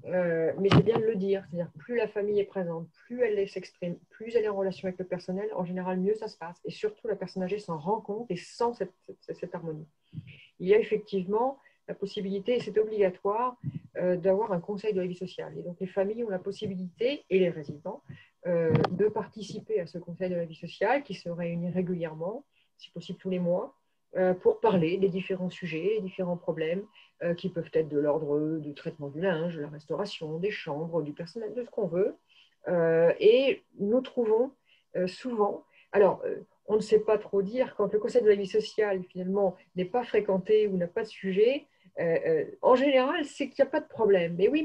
Mais c'est bien de le dire. C'est-à-dire, plus la famille est présente, plus elle s'exprime, plus elle est en relation avec le personnel, en général, mieux ça se passe. Et surtout, la personne âgée s'en rend compte et sent cette harmonie. Il y a effectivement la possibilité, et c'est obligatoire, d'avoir un conseil de la vie sociale. Et donc, les familles ont la possibilité, et les résidents, de participer à ce conseil de la vie sociale qui se réunit régulièrement, si possible tous les mois, pour parler des différents sujets, des différents problèmes qui peuvent être de l'ordre du traitement du linge, de la restauration, des chambres, du personnel, de ce qu'on veut. Et nous trouvons souvent, alors on ne sait pas trop dire, quand le conseil de la vie sociale finalement n'est pas fréquenté ou n'a pas de sujet, en général c'est qu'il n'y a pas de problème. Mais oui,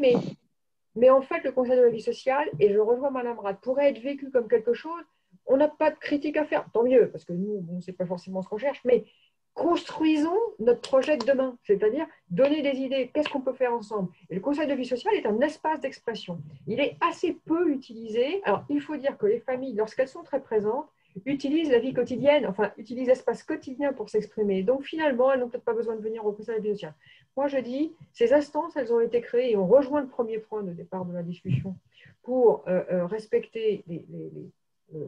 mais en fait le conseil de la vie sociale, et je rejoins Madame Rad, pourrait être vécu comme quelque chose. on n'a pas de critique à faire, tant mieux, parce que nous, bon, ce n'est pas forcément ce qu'on cherche, mais construisons notre projet de demain, c'est-à-dire donner des idées, qu'est-ce qu'on peut faire ensemble. Et le conseil de vie sociale est un espace d'expression. Il est assez peu utilisé. Alors, il faut dire que les familles, lorsqu'elles sont très présentes, utilisent la vie quotidienne, enfin, utilisent l'espace quotidien pour s'exprimer. Donc, finalement, elles n'ont peut-être pas besoin de venir au conseil de vie sociale. Moi, je dis, ces instances, elles ont été créées, et on rejoint le premier point de départ de la discussion, pour respecter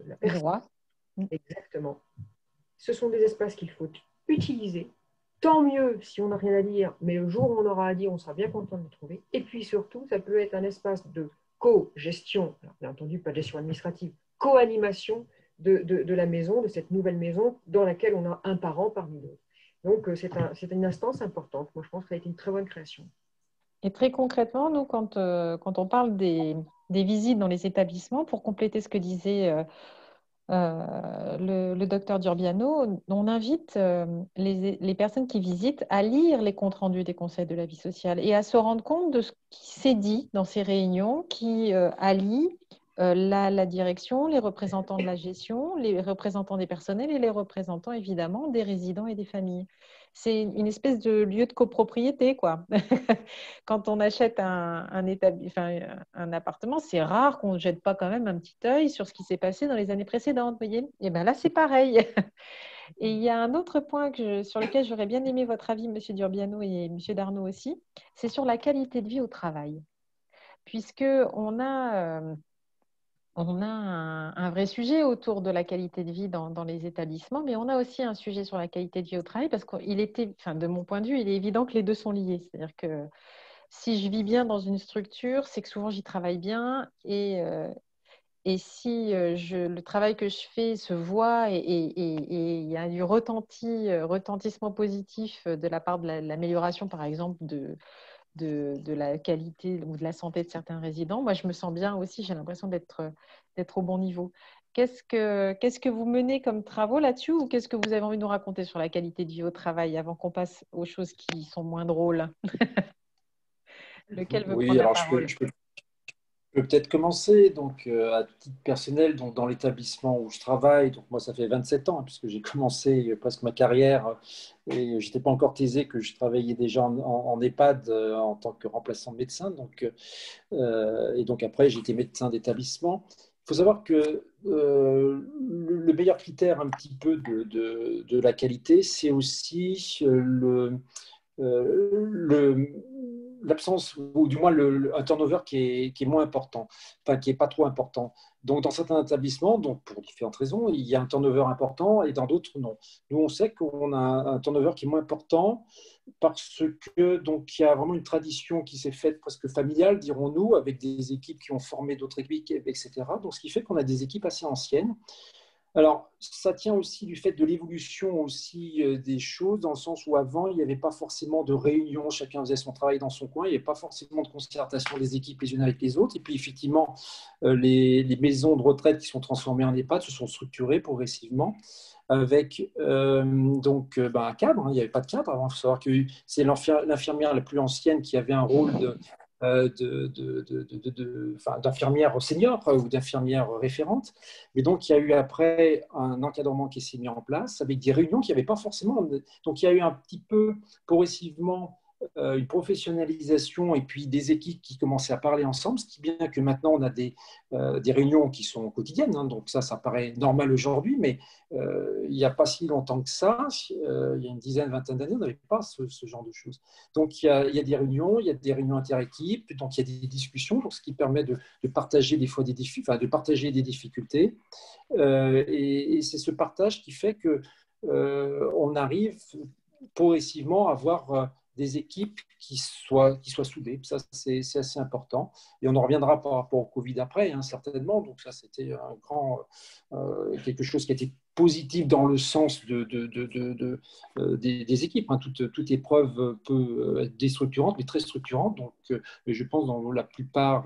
la personne. Exactement. Ce sont des espaces qu'il faut utiliser. Tant mieux si on n'a rien à dire, mais le jour où on aura à dire, on sera bien content de le trouver. Et puis surtout, ça peut être un espace de co-gestion, bien entendu, pas de gestion administrative, co-animation de la maison, de cette nouvelle maison dans laquelle on a un parent parmi d'autres. Donc, c'est une instance importante. Moi, je pense que ça a été une très bonne création. Et très concrètement, nous, quand on parle des visites dans les établissements, pour compléter ce que disait le docteur Durbiano, on invite les personnes qui visitent à lire les comptes rendus des conseils de la vie sociale et à se rendre compte de ce qui s'est dit dans ces réunions qui allient la direction, les représentants de la gestion, les représentants des personnels et les représentants évidemment des résidents et des familles. C'est une espèce de lieu de copropriété, quoi. Quand on achète un appartement, c'est rare qu'on ne jette pas quand même un petit œil sur ce qui s'est passé dans les années précédentes, vous voyez. Et bien là, c'est pareil. Et il y a un autre point sur lequel j'aurais bien aimé votre avis, Monsieur Durbiano et Monsieur Darnaud aussi, c'est sur la qualité de vie au travail. Puisqu'on a un vrai sujet autour de la qualité de vie dans les établissements, mais on a aussi un sujet sur la qualité de vie au travail parce qu'il était, de mon point de vue, il est évident que les deux sont liés. C'est-à-dire que si je vis bien dans une structure, c'est que souvent j'y travaille bien et si le travail que je fais se voit et il y a du retentissement positif de la part de l'amélioration, par exemple, de la qualité ou de la santé de certains résidents, moi je me sens bien aussi, j'ai l'impression d'être au bon niveau. Qu'est-ce que vous menez comme travaux là-dessus ou qu'est-ce que vous avez envie de nous raconter sur la qualité de vie au travail avant qu'on passe aux choses qui sont moins drôles? Lequel veut prendre la parole? Je peux peut-être commencer. Donc, à titre personnel, donc, dans l'établissement où je travaille, donc moi ça fait 27 ans, puisque j'ai commencé presque ma carrière et je n'étais pas encore taisé que je travaillais déjà en EHPAD en tant que remplaçant de médecin. Donc, et donc après, j'étais médecin d'établissement. Il faut savoir que le meilleur critère un petit peu de la qualité, c'est aussi l'absence, ou du moins un turnover qui est moins important, enfin qui n'est pas trop important. Donc, dans certains établissements, donc pour différentes raisons, il y a un turnover important et dans d'autres, non. Nous, on sait qu'on a un turnover qui est moins important parce que donc il y a vraiment une tradition qui s'est faite presque familiale, dirons-nous, avec des équipes qui ont formé d'autres équipes, etc. Donc, ce qui fait qu'on a des équipes assez anciennes. Alors, ça tient aussi du fait de l'évolution aussi des choses, dans le sens où avant, il n'y avait pas forcément de réunion, chacun faisait son travail dans son coin, il n'y avait pas forcément de concertation des équipes les unes avec les autres. Et puis, effectivement, les maisons de retraite qui sont transformées en EHPAD se sont structurées progressivement avec un cadre. Il n'y avait pas de cadre avant. Il faut savoir que c'est l'infirmière la plus ancienne qui avait un rôle d'infirmière senior ou d'infirmière référente. Mais donc, il y a eu après un encadrement qui s'est mis en place avec des réunions qu'il n'y avait pas forcément. Donc, il y a eu un petit peu progressivement une professionnalisation et puis des équipes qui commençaient à parler ensemble, ce qui est bien que maintenant on a des réunions qui sont quotidiennes, hein, donc ça paraît normal aujourd'hui, mais il n'y a pas si longtemps que ça, il y a une dizaine, vingtaine d'années, on n'avait pas ce genre de choses. Donc il y a des réunions, il y a des réunions inter-équipes, donc il y a des discussions, donc, ce qui permet de partager des fois des défis, de partager des difficultés, et c'est ce partage qui fait que on arrive progressivement à avoir des équipes qui soient soudées. Ça, c'est assez important. Et on en reviendra par rapport au Covid après, hein, certainement. Donc ça, c'était un grand quelque chose qui a été positif dans le sens des équipes. Hein. Toute épreuve peut être déstructurante, mais très structurante. Donc, je pense dans la plupart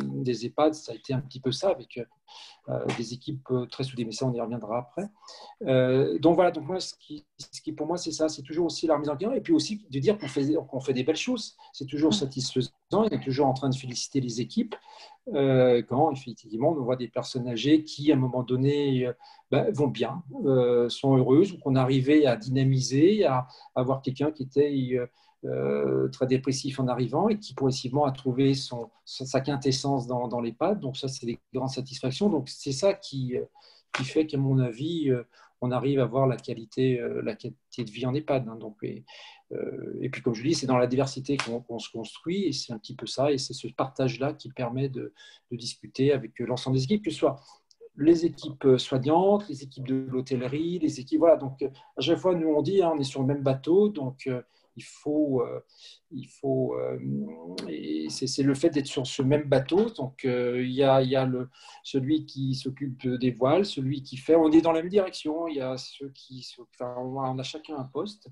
des EHPAD, ça a été un petit peu ça, avec des équipes très soudées. Mais ça, on y reviendra après. Donc voilà, donc moi, ce qui pour moi, c'est ça. C'est toujours aussi la remise en question. Et puis aussi de dire qu'on fait des belles choses. C'est toujours satisfaisant il est toujours en train de féliciter les équipes quand effectivement on voit des personnes âgées qui, à un moment donné, vont bien, sont heureuses, ou qu'on arrivait à dynamiser, à avoir quelqu'un qui était très dépressif en arrivant et qui progressivement a trouvé sa quintessence dans l'EHPAD. Donc ça, c'est des grandes satisfactions. Donc c'est ça qui fait qu'à mon avis, on arrive à avoir la qualité de vie en EHPAD. Hein. Donc, et puis, comme je dis, c'est dans la diversité qu'on se construit, et c'est un petit peu ça, et c'est ce partage-là qui permet de discuter avec l'ensemble des équipes, que ce soit les équipes soignantes, les équipes de l'hôtellerie, les équipes… Voilà, donc à chaque fois, nous, on dit, hein, on est sur le même bateau, donc il faut et c'est le fait d'être sur ce même bateau. Donc, il y a celui qui s'occupe des voiles, celui qui fait… On est dans la même direction, il y a ceux qui… Enfin, on a chacun un poste.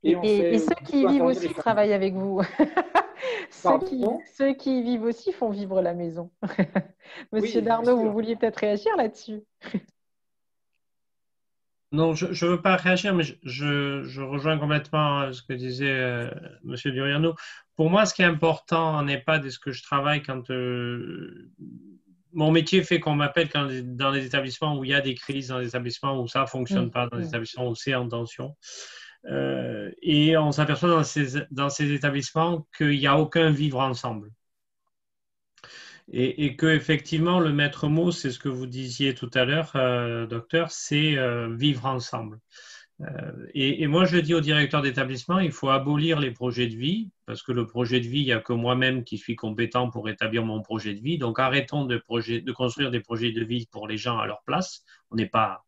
Et ceux qui vivent aussi travaillent avec vous. Pardon ? Ceux qui vivent aussi font vivre la maison. Monsieur Oui, Darnaud, vous vouliez peut-être réagir là-dessus? Non, je ne veux pas réagir, mais je rejoins complètement ce que disait Monsieur Duriano. Pour moi, ce qui est important en EHPAD et ce que je travaille quand mon métier fait qu'on m'appelle dans les établissements où il y a des crises, dans les établissements où ça ne fonctionne pas, dans les établissements où c'est en tension. Et on s'aperçoit dans ces établissements qu'il n'y a aucun vivre ensemble. Et que effectivement, le maître mot, c'est ce que vous disiez tout à l'heure, docteur, c'est vivre ensemble. Et moi, je dis au directeur d'établissement, il faut abolir les projets de vie, parce que le projet de vie, il n'y a que moi-même qui suis compétent pour établir mon projet de vie. Donc, arrêtons de construire des projets de vie pour les gens à leur place.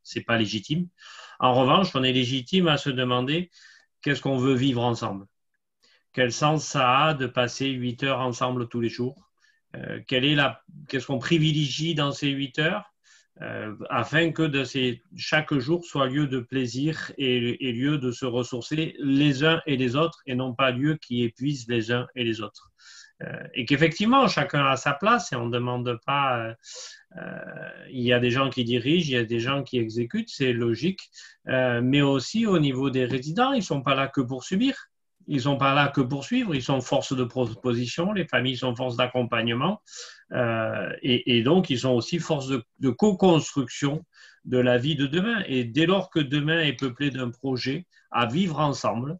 C'est pas légitime. En revanche, on est légitime à se demander qu'est-ce qu'on veut vivre ensemble. Quel sens ça a de passer 8 heures ensemble tous les jours? Qu'est-ce qu'on privilégie dans ces 8 heures afin que chaque jour soit lieu de plaisir et lieu de se ressourcer les uns et les autres, et non pas lieu qui épuise les uns et les autres. Et qu'effectivement, chacun a sa place et on ne demande pas… il y a des gens qui dirigent, il y a des gens qui exécutent, c'est logique, mais aussi au niveau des résidents, ils ne sont pas là que pour subir. Ils ne sont pas là que pour suivre, ils sont force de proposition, les familles sont force d'accompagnement et donc ils sont aussi force de co-construction de la vie de demain. Et dès lors que demain est peuplé d'un projet à vivre ensemble,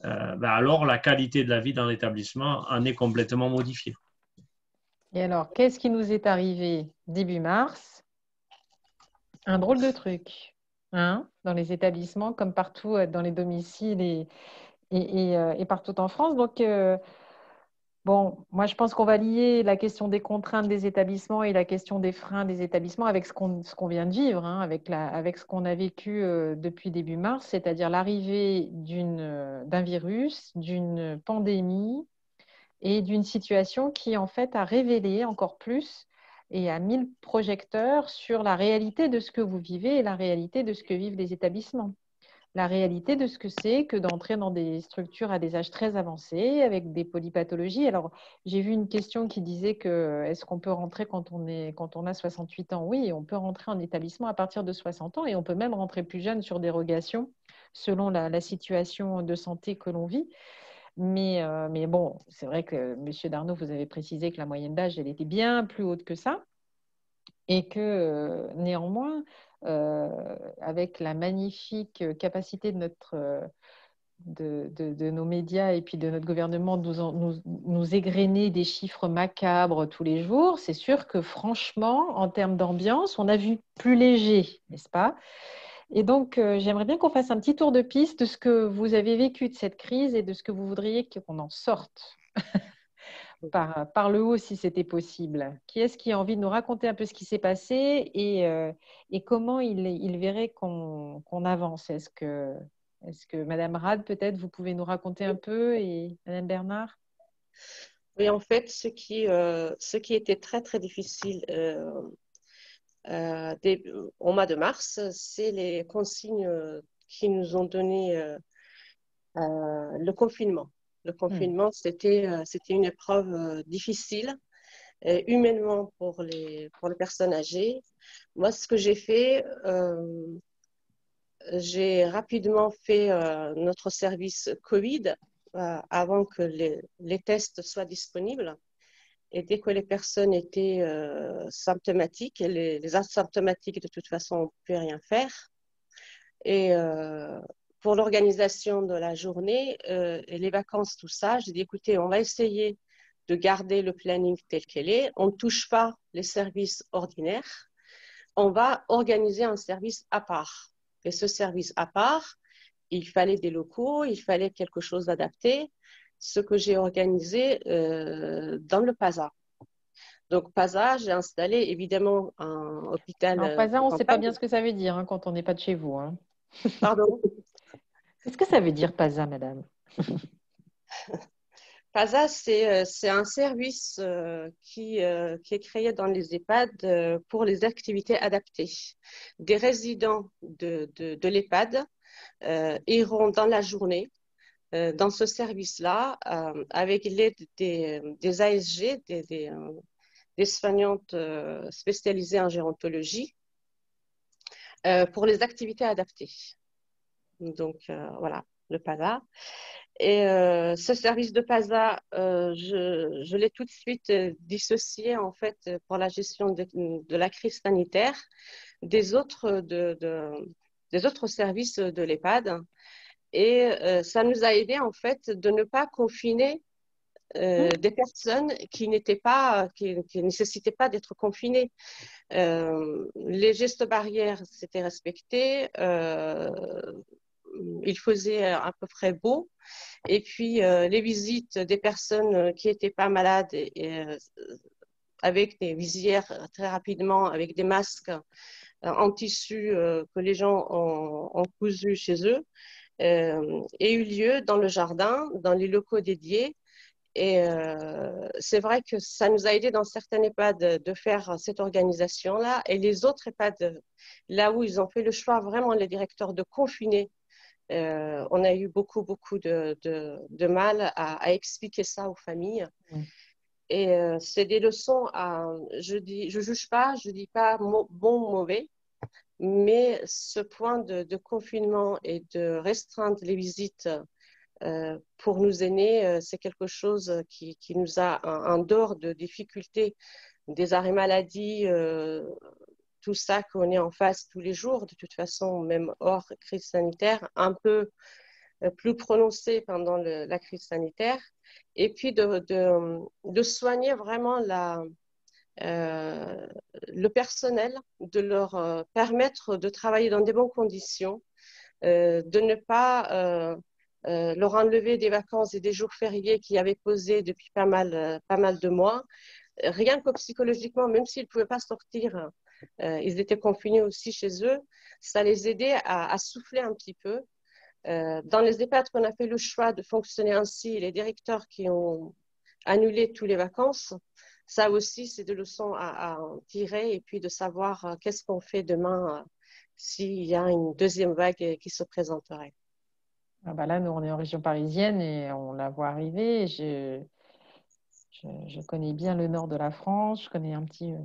alors la qualité de la vie dans l'établissement en est complètement modifiée. Et alors, qu'est-ce qui nous est arrivé début mars? Un drôle de truc, hein, dans les établissements comme partout dans les domiciles et partout en France. Donc, bon, moi, je pense qu'on va lier la question des contraintes des établissements et la question des freins des établissements avec ce qu'on vient de vivre, hein, avec ce qu'on a vécu depuis début mars, c'est-à-dire l'arrivée d'un virus, d'une pandémie et d'une situation qui, en fait, a révélé encore plus et a mis le projecteur sur la réalité de ce que vous vivez et la réalité de ce que vivent les établissements. La réalité de ce que c'est que d'entrer dans des structures à des âges très avancés avec des polypathologies. Alors, j'ai vu une question qui disait que est-ce qu'on peut rentrer quand on a 68 ans? Oui, on peut rentrer en établissement à partir de 60 ans et on peut même rentrer plus jeune sur dérogation selon la situation de santé que l'on vit. Mais bon, c'est vrai que, Monsieur Darnaud, vous avez précisé que la moyenne d'âge, elle était bien plus haute que ça et que néanmoins, avec la magnifique capacité de nos médias et puis de notre gouvernement de nous égrener des chiffres macabres tous les jours, c'est sûr que franchement, en termes d'ambiance, on a vu plus léger, n'est-ce pas? Et donc, j'aimerais bien qu'on fasse un petit tour de piste de ce que vous avez vécu de cette crise et de ce que vous voudriez qu'on en sorte. Par le haut, si c'était possible. Qui est-ce qui a envie de nous raconter un peu ce qui s'est passé et comment il verrait qu'on avance? Est-ce que Madame Rad, peut-être, vous pouvez nous raconter un peu et Madame Bernard? Oui, en fait, ce qui était très, très difficile au mois de mars, c'est les consignes qui nous ont donné le confinement. Le confinement, c'était une épreuve difficile, humainement pour les personnes âgées. Moi, ce que j'ai fait, j'ai rapidement fait notre service Covid avant que les tests soient disponibles. Et dès que les personnes étaient symptomatiques, les asymptomatiques, de toute façon, on ne pouvait rien faire. Et pour l'organisation de la journée et les vacances, tout ça, j'ai dit, écoutez, on va essayer de garder le planning tel qu'il est. On ne touche pas les services ordinaires. On va organiser un service à part. Et ce service à part, il fallait des locaux, il fallait quelque chose d'adapté, ce que j'ai organisé dans le PASA. Donc, PASA, j'ai installé évidemment un hôpital En PASA, de on ne sait pas campagne. bien ce que ça veut dire quand on n'est pas de chez vous. Pardon. Qu'est-ce que ça veut dire PASA, madame? PASA, c'est un service qui est créé dans les EHPAD pour les activités adaptées. Des résidents de l'EHPAD iront dans la journée dans ce service-là avec l'aide des ASG, des soignantes spécialisées en gérontologie, pour les activités adaptées. Donc, voilà, le PASA. Et ce service de PASA, je l'ai tout de suite dissocié, en fait, pour la gestion de la crise sanitaire des autres services de l'EHPAD. Et ça nous a aidé, en fait, de ne pas confiner des personnes qui nécessitaient pas d'être confinées. Les gestes barrières s'étaient respectés. Il faisait à peu près beau. Et puis, les visites des personnes qui n'étaient pas malades avec des visières très rapidement, avec des masques en tissu que les gens ont cousus chez eux, aient eu lieu dans le jardin, dans les locaux dédiés. Et c'est vrai que ça nous a aidé dans certains EHPAD de faire cette organisation-là. Et les autres EHPAD, là où ils ont fait le choix, vraiment les directeurs, de confiner, on a eu beaucoup de mal à expliquer ça aux familles. Et c'est des leçons je juge pas, je dis pas bon ou mauvais, mais ce point de confinement et de restreindre les visites pour nos aînés, c'est quelque chose qui nous a, en dehors de difficultés, des arrêts maladie, tout ça qu'on est en face tous les jours, de toute façon, même hors crise sanitaire, un peu plus prononcé pendant la crise sanitaire, et puis de soigner vraiment le personnel, de leur permettre de travailler dans des bonnes conditions, de ne pas leur enlever des vacances et des jours fériés qui avaient posé depuis pas mal de mois. Rien que psychologiquement, même s'ils ne pouvaient pas sortir, ils étaient confinés aussi chez eux, ça les aidait à souffler un petit peu. Dans les EHPAD qu'on a fait le choix de fonctionner ainsi, les directeurs qui ont annulé toutes les vacances, ça aussi, c'est des leçons à en tirer, et puis de savoir qu'est-ce qu'on fait demain s'il y a une deuxième vague qui se présenterait. Ah bah là, nous, on est en région parisienne et on la voit arriver. Je connais bien le nord de la France, je connais un petit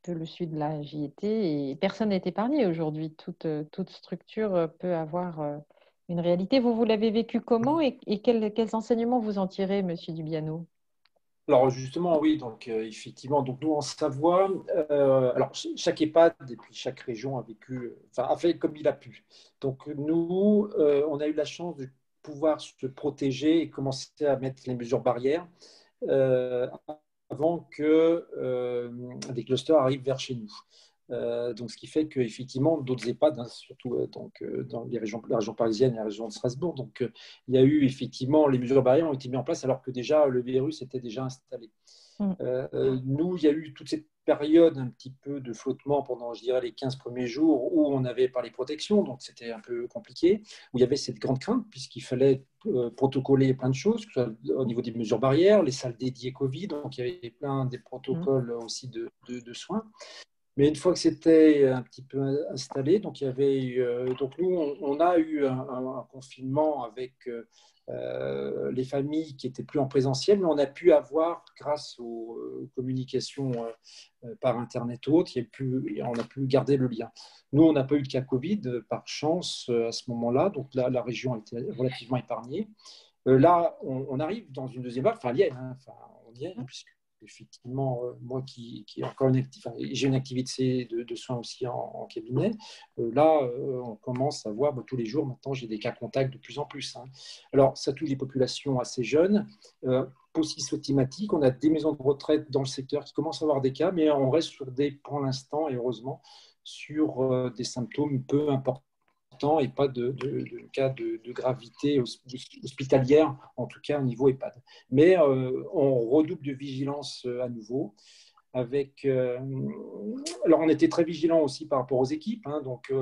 peu le sud, là, j'y étais, et personne n'est épargné aujourd'hui. Toute structure peut avoir une réalité. Vous l'avez vécu comment et quels enseignements vous en tirez, Monsieur Dubiano? Alors justement, oui, donc effectivement, donc nous en Savoie, alors chaque EHPAD et puis chaque région a vécu, enfin a fait comme il a pu. Donc nous, on a eu la chance de pouvoir se protéger et commencer à mettre les mesures barrières euh, avant que des clusters arrivent vers chez nous. Donc, ce qui fait qu'effectivement, d'autres EHPAD, hein, surtout dans la région parisienne et la région de Strasbourg, donc il y a eu effectivement, les mesures barrières ont été mises en place alors que déjà le virus était déjà installé. Nous, il y a eu toute cette période un petit peu de flottement pendant, je dirais, les 15 premiers jours où on avait parlé protection, donc c'était un peu compliqué, où il y avait cette grande crainte puisqu'il fallait protocoler plein de choses, que ce soit au niveau des mesures barrières, les salles dédiées Covid, donc il y avait plein des protocoles aussi de soins. Mais une fois que c'était un petit peu installé, donc il y avait, donc nous, on a eu un confinement avec les familles qui étaient plus en présentiel, mais on a pu avoir, grâce aux communications par Internet ou autre, on a pu garder le lien. Nous, on n'a pas eu de cas Covid, par chance, à ce moment-là, donc là, la région a été relativement épargnée. Là, on arrive dans une deuxième vague, enfin, on y est, hein, puisque effectivement, moi qui encore j'ai une activité de soins aussi en cabinet, là, on commence à voir tous les jours, maintenant, j'ai des cas contacts de plus en plus. Hein. Alors, ça touche des populations assez jeunes, post-thématique. On a des maisons de retraite dans le secteur qui commencent à avoir des cas, mais on reste sur pour l'instant, et heureusement, sur des symptômes peu importants et pas de cas de gravité hospitalière, en tout cas au niveau EHPAD. Mais on redouble de vigilance à nouveau. Alors, on était très vigilants aussi par rapport aux équipes, hein, donc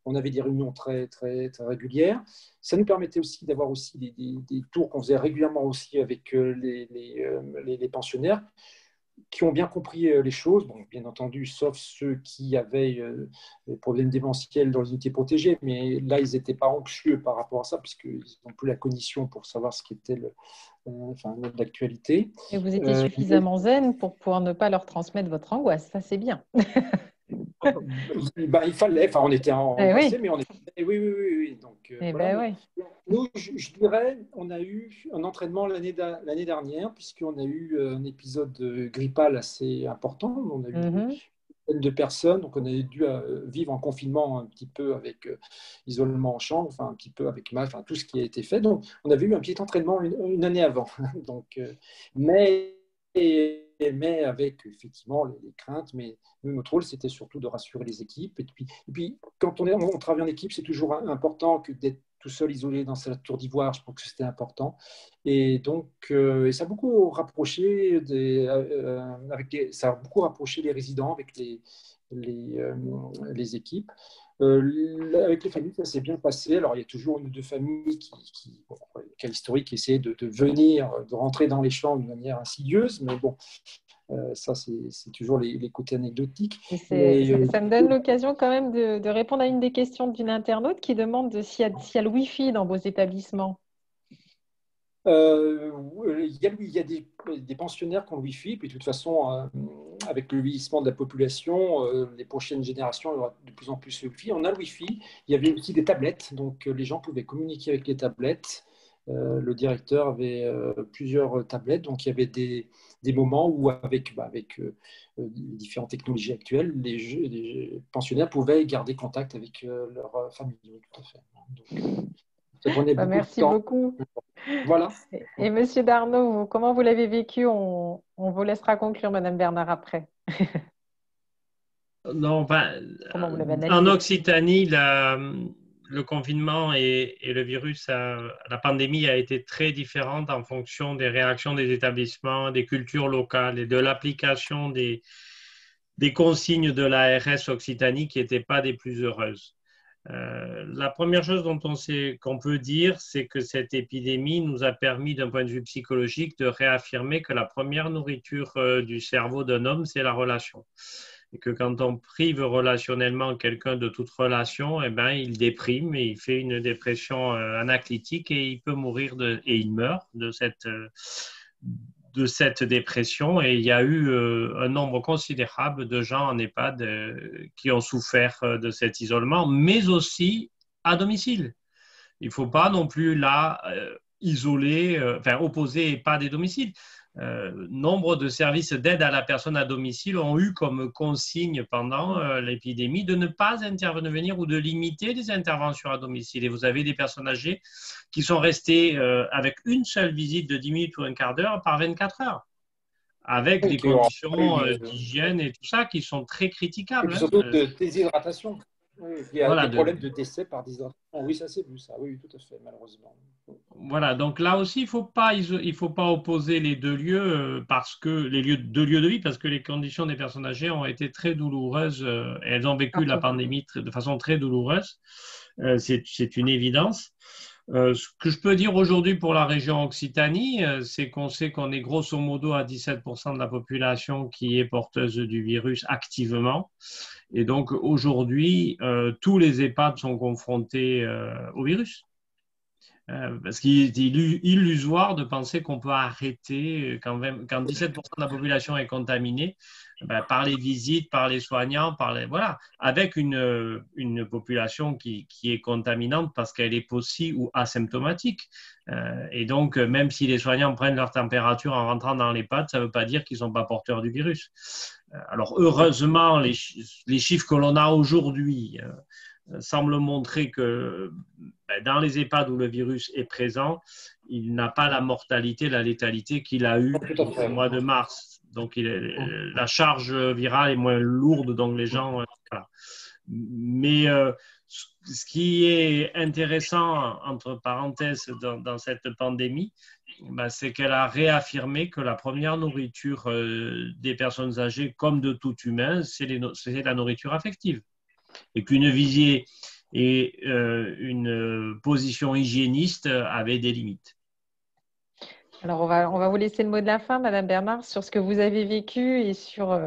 on avait des réunions très, très, très régulières. Ça nous permettait aussi d'avoir aussi des tours qu'on faisait régulièrement aussi avec les pensionnaires, qui ont bien compris les choses, bon, bien entendu, sauf ceux qui avaient des problèmes démentiels dans les unités protégées, mais là, ils n'étaient pas anxieux par rapport à ça, puisqu'ils n'ont plus la cognition pour savoir ce qui était l'actualité. Et vous étiez suffisamment zen pour pouvoir ne pas leur transmettre votre angoisse, ça c'est bien. Il fallait, on était en passé, oui. mais on était. Oui. Donc, voilà. Oui. Nous, je dirais, on a eu un entraînement l'année dernière, puisqu'on a eu un épisode grippal assez important. On a eu une dizaine de personnes, donc on a dû vivre en confinement un petit peu avec isolement en chambre, un petit peu avec tout ce qui a été fait. Donc, on avait eu un petit entraînement une année avant. Donc, mais avec effectivement les craintes. Mais nous, notre rôle, c'était surtout de rassurer les équipes. Et puis quand on travaille en équipe, c'est toujours important que d'être tout seul, isolé dans sa tour d'ivoire. Je pense que c'était important. Et donc, ça a beaucoup rapproché ça a beaucoup rapproché les résidents avec les équipes. Avec les familles, ça s'est bien passé. Alors, il y a toujours une ou deux familles cas historique, essaient de venir, de rentrer dans les champs d'une manière insidieuse, mais bon, ça, c'est toujours les côtés anecdotiques. Ça me donne l'occasion quand même de répondre à une des questions d'une internaute qui demande s'il y a le Wi-Fi dans vos établissements. Il y a des pensionnaires qui ont le Wi-Fi, puis de toute façon, avec le vieillissement de la population, les prochaines générations, il y aura de plus en plus le Wi-Fi. On a le Wi-Fi. Il y avait aussi des tablettes, donc les gens pouvaient communiquer avec les tablettes. Le directeur avait plusieurs tablettes, donc il y avait des moments où, avec les différentes technologies actuelles, les pensionnaires pouvaient garder contact avec leur famille. Tout à fait. Donc, ça prenait merci beaucoup. Voilà. Et Monsieur Darnaud, comment vous l'avez vécu? On vous laissera conclure, Madame Bernard, après. Non, en Occitanie, le confinement et le virus, la pandémie a été très différente en fonction des réactions des établissements, des cultures locales et de l'application des consignes de l'ARS Occitanie qui n'étaient pas des plus heureuses. La première chose qu'on peut dire, c'est que cette épidémie nous a permis, d'un point de vue psychologique, de réaffirmer que la première nourriture du cerveau d'un homme, c'est la relation. Et que quand on prive relationnellement quelqu'un de toute relation, il déprime et il fait une dépression anaclytique et il peut mourir et il meurt de cette dépression. Et il y a eu un nombre considérable de gens en EHPAD qui ont souffert de cet isolement, mais aussi à domicile. Il ne faut pas non plus opposer EHPAD et domicile. Nombre de services d'aide à la personne à domicile ont eu comme consigne pendant l'épidémie de ne pas intervenir ou de limiter les interventions à domicile. Et vous avez des personnes âgées qui sont restées avec une seule visite de 10 minutes ou un quart d'heure par 24 heures, avec des conditions d'hygiène et tout ça qui sont très critiquables. Et surtout de déshydratation. Il y a des problèmes de décès par déshydratation. Oui, ça c'est vu, ça. Oui, tout à fait, malheureusement. Voilà, donc là aussi, il faut pas opposer les deux lieux deux lieux de vie, parce que les conditions des personnes âgées ont été très douloureuses et elles ont vécu la pandémie de façon très douloureuse. C'est une évidence. Ce que je peux dire aujourd'hui pour la région Occitanie, c'est qu'on sait qu'on est grosso modo à 17% de la population qui est porteuse du virus activement. Et donc aujourd'hui, tous les EHPAD sont confrontés au virus. Parce qu'il est illusoire de penser qu'on peut arrêter quand 17% de la population est contaminée par les visites, par les soignants, voilà, avec une population qui est contaminante parce qu'elle est possible ou asymptomatique. Et donc, même si les soignants prennent leur température en rentrant dans l'EHPAD, ça ne veut pas dire qu'ils ne sont pas porteurs du virus. Alors, heureusement, les chiffres que l'on a aujourd'hui semble montrer que dans les EHPAD où le virus est présent, il n'a pas la mortalité, la létalité qu'il a eu au mois de mars. Donc, la charge virale est moins lourde, donc les gens... voilà. Mais ce qui est intéressant, entre parenthèses, dans cette pandémie, c'est qu'elle a réaffirmé que la première nourriture des personnes âgées, comme de tout humain, c'est la nourriture affective. Et qu'une visée et une position hygiéniste avaient des limites. Alors, on va vous laisser le mot de la fin, Madame Bernard, sur ce que vous avez vécu et sur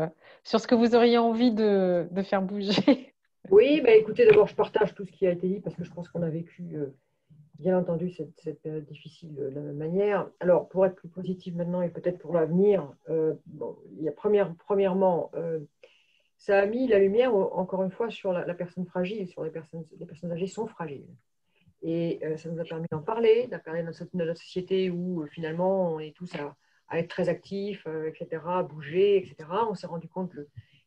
ce que vous auriez envie de faire bouger. Oui, écoutez, d'abord, je partage tout ce qui a été dit parce que je pense qu'on a vécu, bien entendu, cette période difficile de la même manière. Alors, pour être plus positive maintenant et peut-être pour l'avenir, il y a premièrement, ça a mis la lumière, encore une fois, sur la personne fragile, sur les personnes âgées sont fragiles. Et ça nous a permis d'en parler dans notre société où finalement on est tous à être très actifs, etc., à bouger, etc. On s'est rendu compte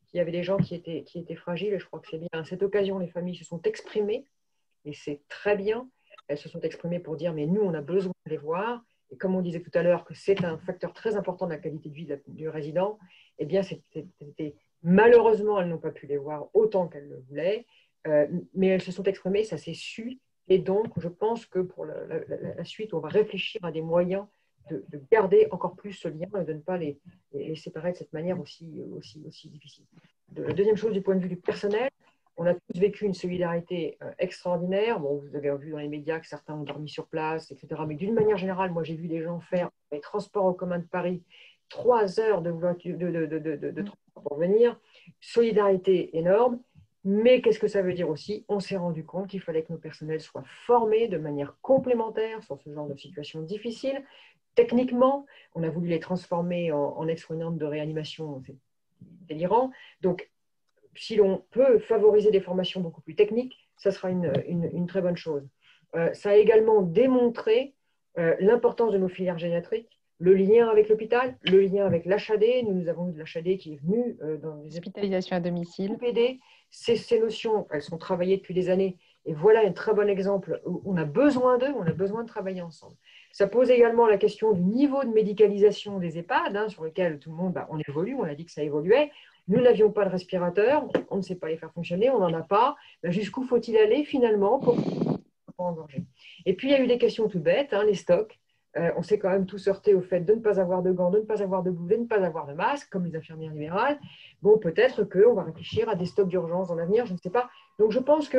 qu'il y avait des gens qui étaient fragiles et je crois que c'est bien. À cette occasion, les familles se sont exprimées et c'est très bien. Elles se sont exprimées pour dire mais nous, on a besoin de les voir. Et comme on disait tout à l'heure que c'est un facteur très important de la qualité de vie du résident, eh bien, malheureusement, elles n'ont pas pu les voir autant qu'elles le voulaient, mais elles se sont exprimées, ça s'est su. Et donc, je pense que pour la suite, on va réfléchir à des moyens de garder encore plus ce lien et de ne pas les séparer de cette manière aussi difficile. La deuxième chose, du point de vue du personnel, on a tous vécu une solidarité extraordinaire. Bon, vous avez vu dans les médias que certains ont dormi sur place, etc. Mais d'une manière générale, moi, j'ai vu des gens faire les transports en commun de Paris 3 heures de transport pour venir. Solidarité énorme. Mais qu'est-ce que ça veut dire aussi? On s'est rendu compte qu'il fallait que nos personnels soient formés de manière complémentaire sur ce genre de situation difficile. Techniquement, on a voulu les transformer en aides-soignantes de réanimation, c'est délirant. Donc, si l'on peut favoriser des formations beaucoup plus techniques, ça sera une très bonne chose. Ça a également démontré l'importance de nos filières génétriques, le lien avec l'hôpital, le lien avec l'HAD. Nous avons eu de l'HAD qui est venu dans les hospitalisations à domicile. PD. Ces notions, elles sont travaillées depuis des années. Et voilà un très bon exemple où on a besoin d'eux, on a besoin de travailler ensemble. Ça pose également la question du niveau de médicalisation des EHPAD, sur lequel tout le monde, on évolue, on a dit que ça évoluait. Nous n'avions pas de respirateur, on ne sait pas les faire fonctionner, on n'en a pas. Jusqu'où faut-il aller finalement pour engorger? Et puis il y a eu des questions tout bêtes, les stocks. On s'est quand même tous heurtés au fait de ne pas avoir de gants, de ne pas avoir de bouvet, de ne pas avoir de masque, comme les infirmières libérales. Bon, peut-être qu'on va réfléchir à des stocks d'urgence dans l'avenir, je ne sais pas. Donc, je pense que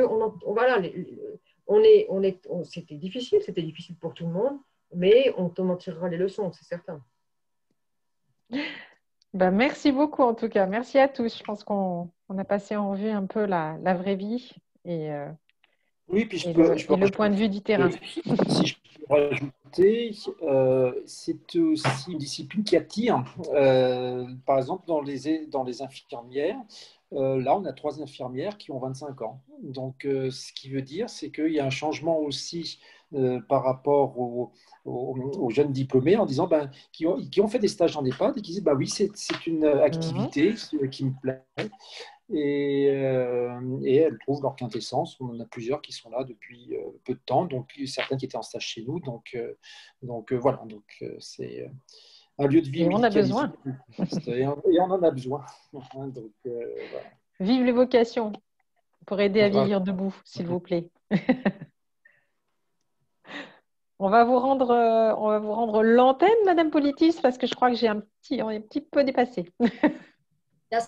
c'était difficile pour tout le monde, mais on en tirera les leçons, c'est certain. Merci beaucoup en tout cas. Merci à tous. Je pense qu'on a passé en revue un peu la vraie vie et le point de vue du terrain. Si je peux rajouter, c'est aussi une discipline qui attire. Par exemple, dans les infirmières, là, on a 3 infirmières qui ont 25 ans. Donc, ce qui veut dire, c'est qu'il y a un changement aussi par rapport aux jeunes diplômés en disant qui ont fait des stages en EHPAD et qui disent oui, c'est une activité qui me plaît. Et elles trouvent leur quintessence. On en a plusieurs qui sont là depuis peu de temps, donc certaines qui étaient en stage chez nous. Donc voilà, c'est un lieu de vie. Et on a besoin. Et on en a besoin. Donc, voilà. Vive les vocations pour aider à vieillir debout, s'il vous plaît. On va vous rendre l'antenne, Madame Politis, parce que je crois que on est un petit peu dépassé.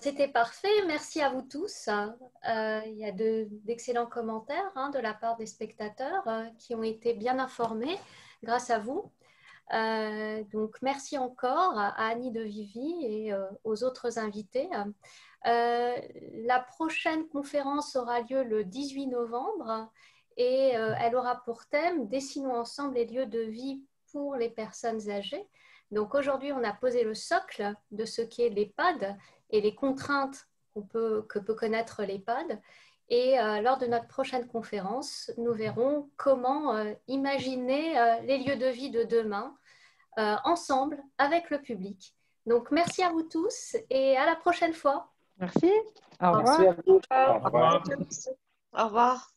C'était parfait. Merci à vous tous. Il y a d'excellents commentaires de la part des spectateurs qui ont été bien informés grâce à vous. Donc, merci encore à Annie de Vivi et aux autres invités. La prochaine conférence aura lieu le 18 novembre et elle aura pour thème « Dessinons ensemble les lieux de vie pour les personnes âgées ». Donc aujourd'hui, on a posé le socle de ce qu'est l'EHPAD et les contraintes que peut connaître l'EHPAD. Et lors de notre prochaine conférence, nous verrons comment imaginer les lieux de vie de demain ensemble avec le public. Donc merci à vous tous et à la prochaine fois. Merci. Au revoir. Merci à vous. Au revoir. Au revoir.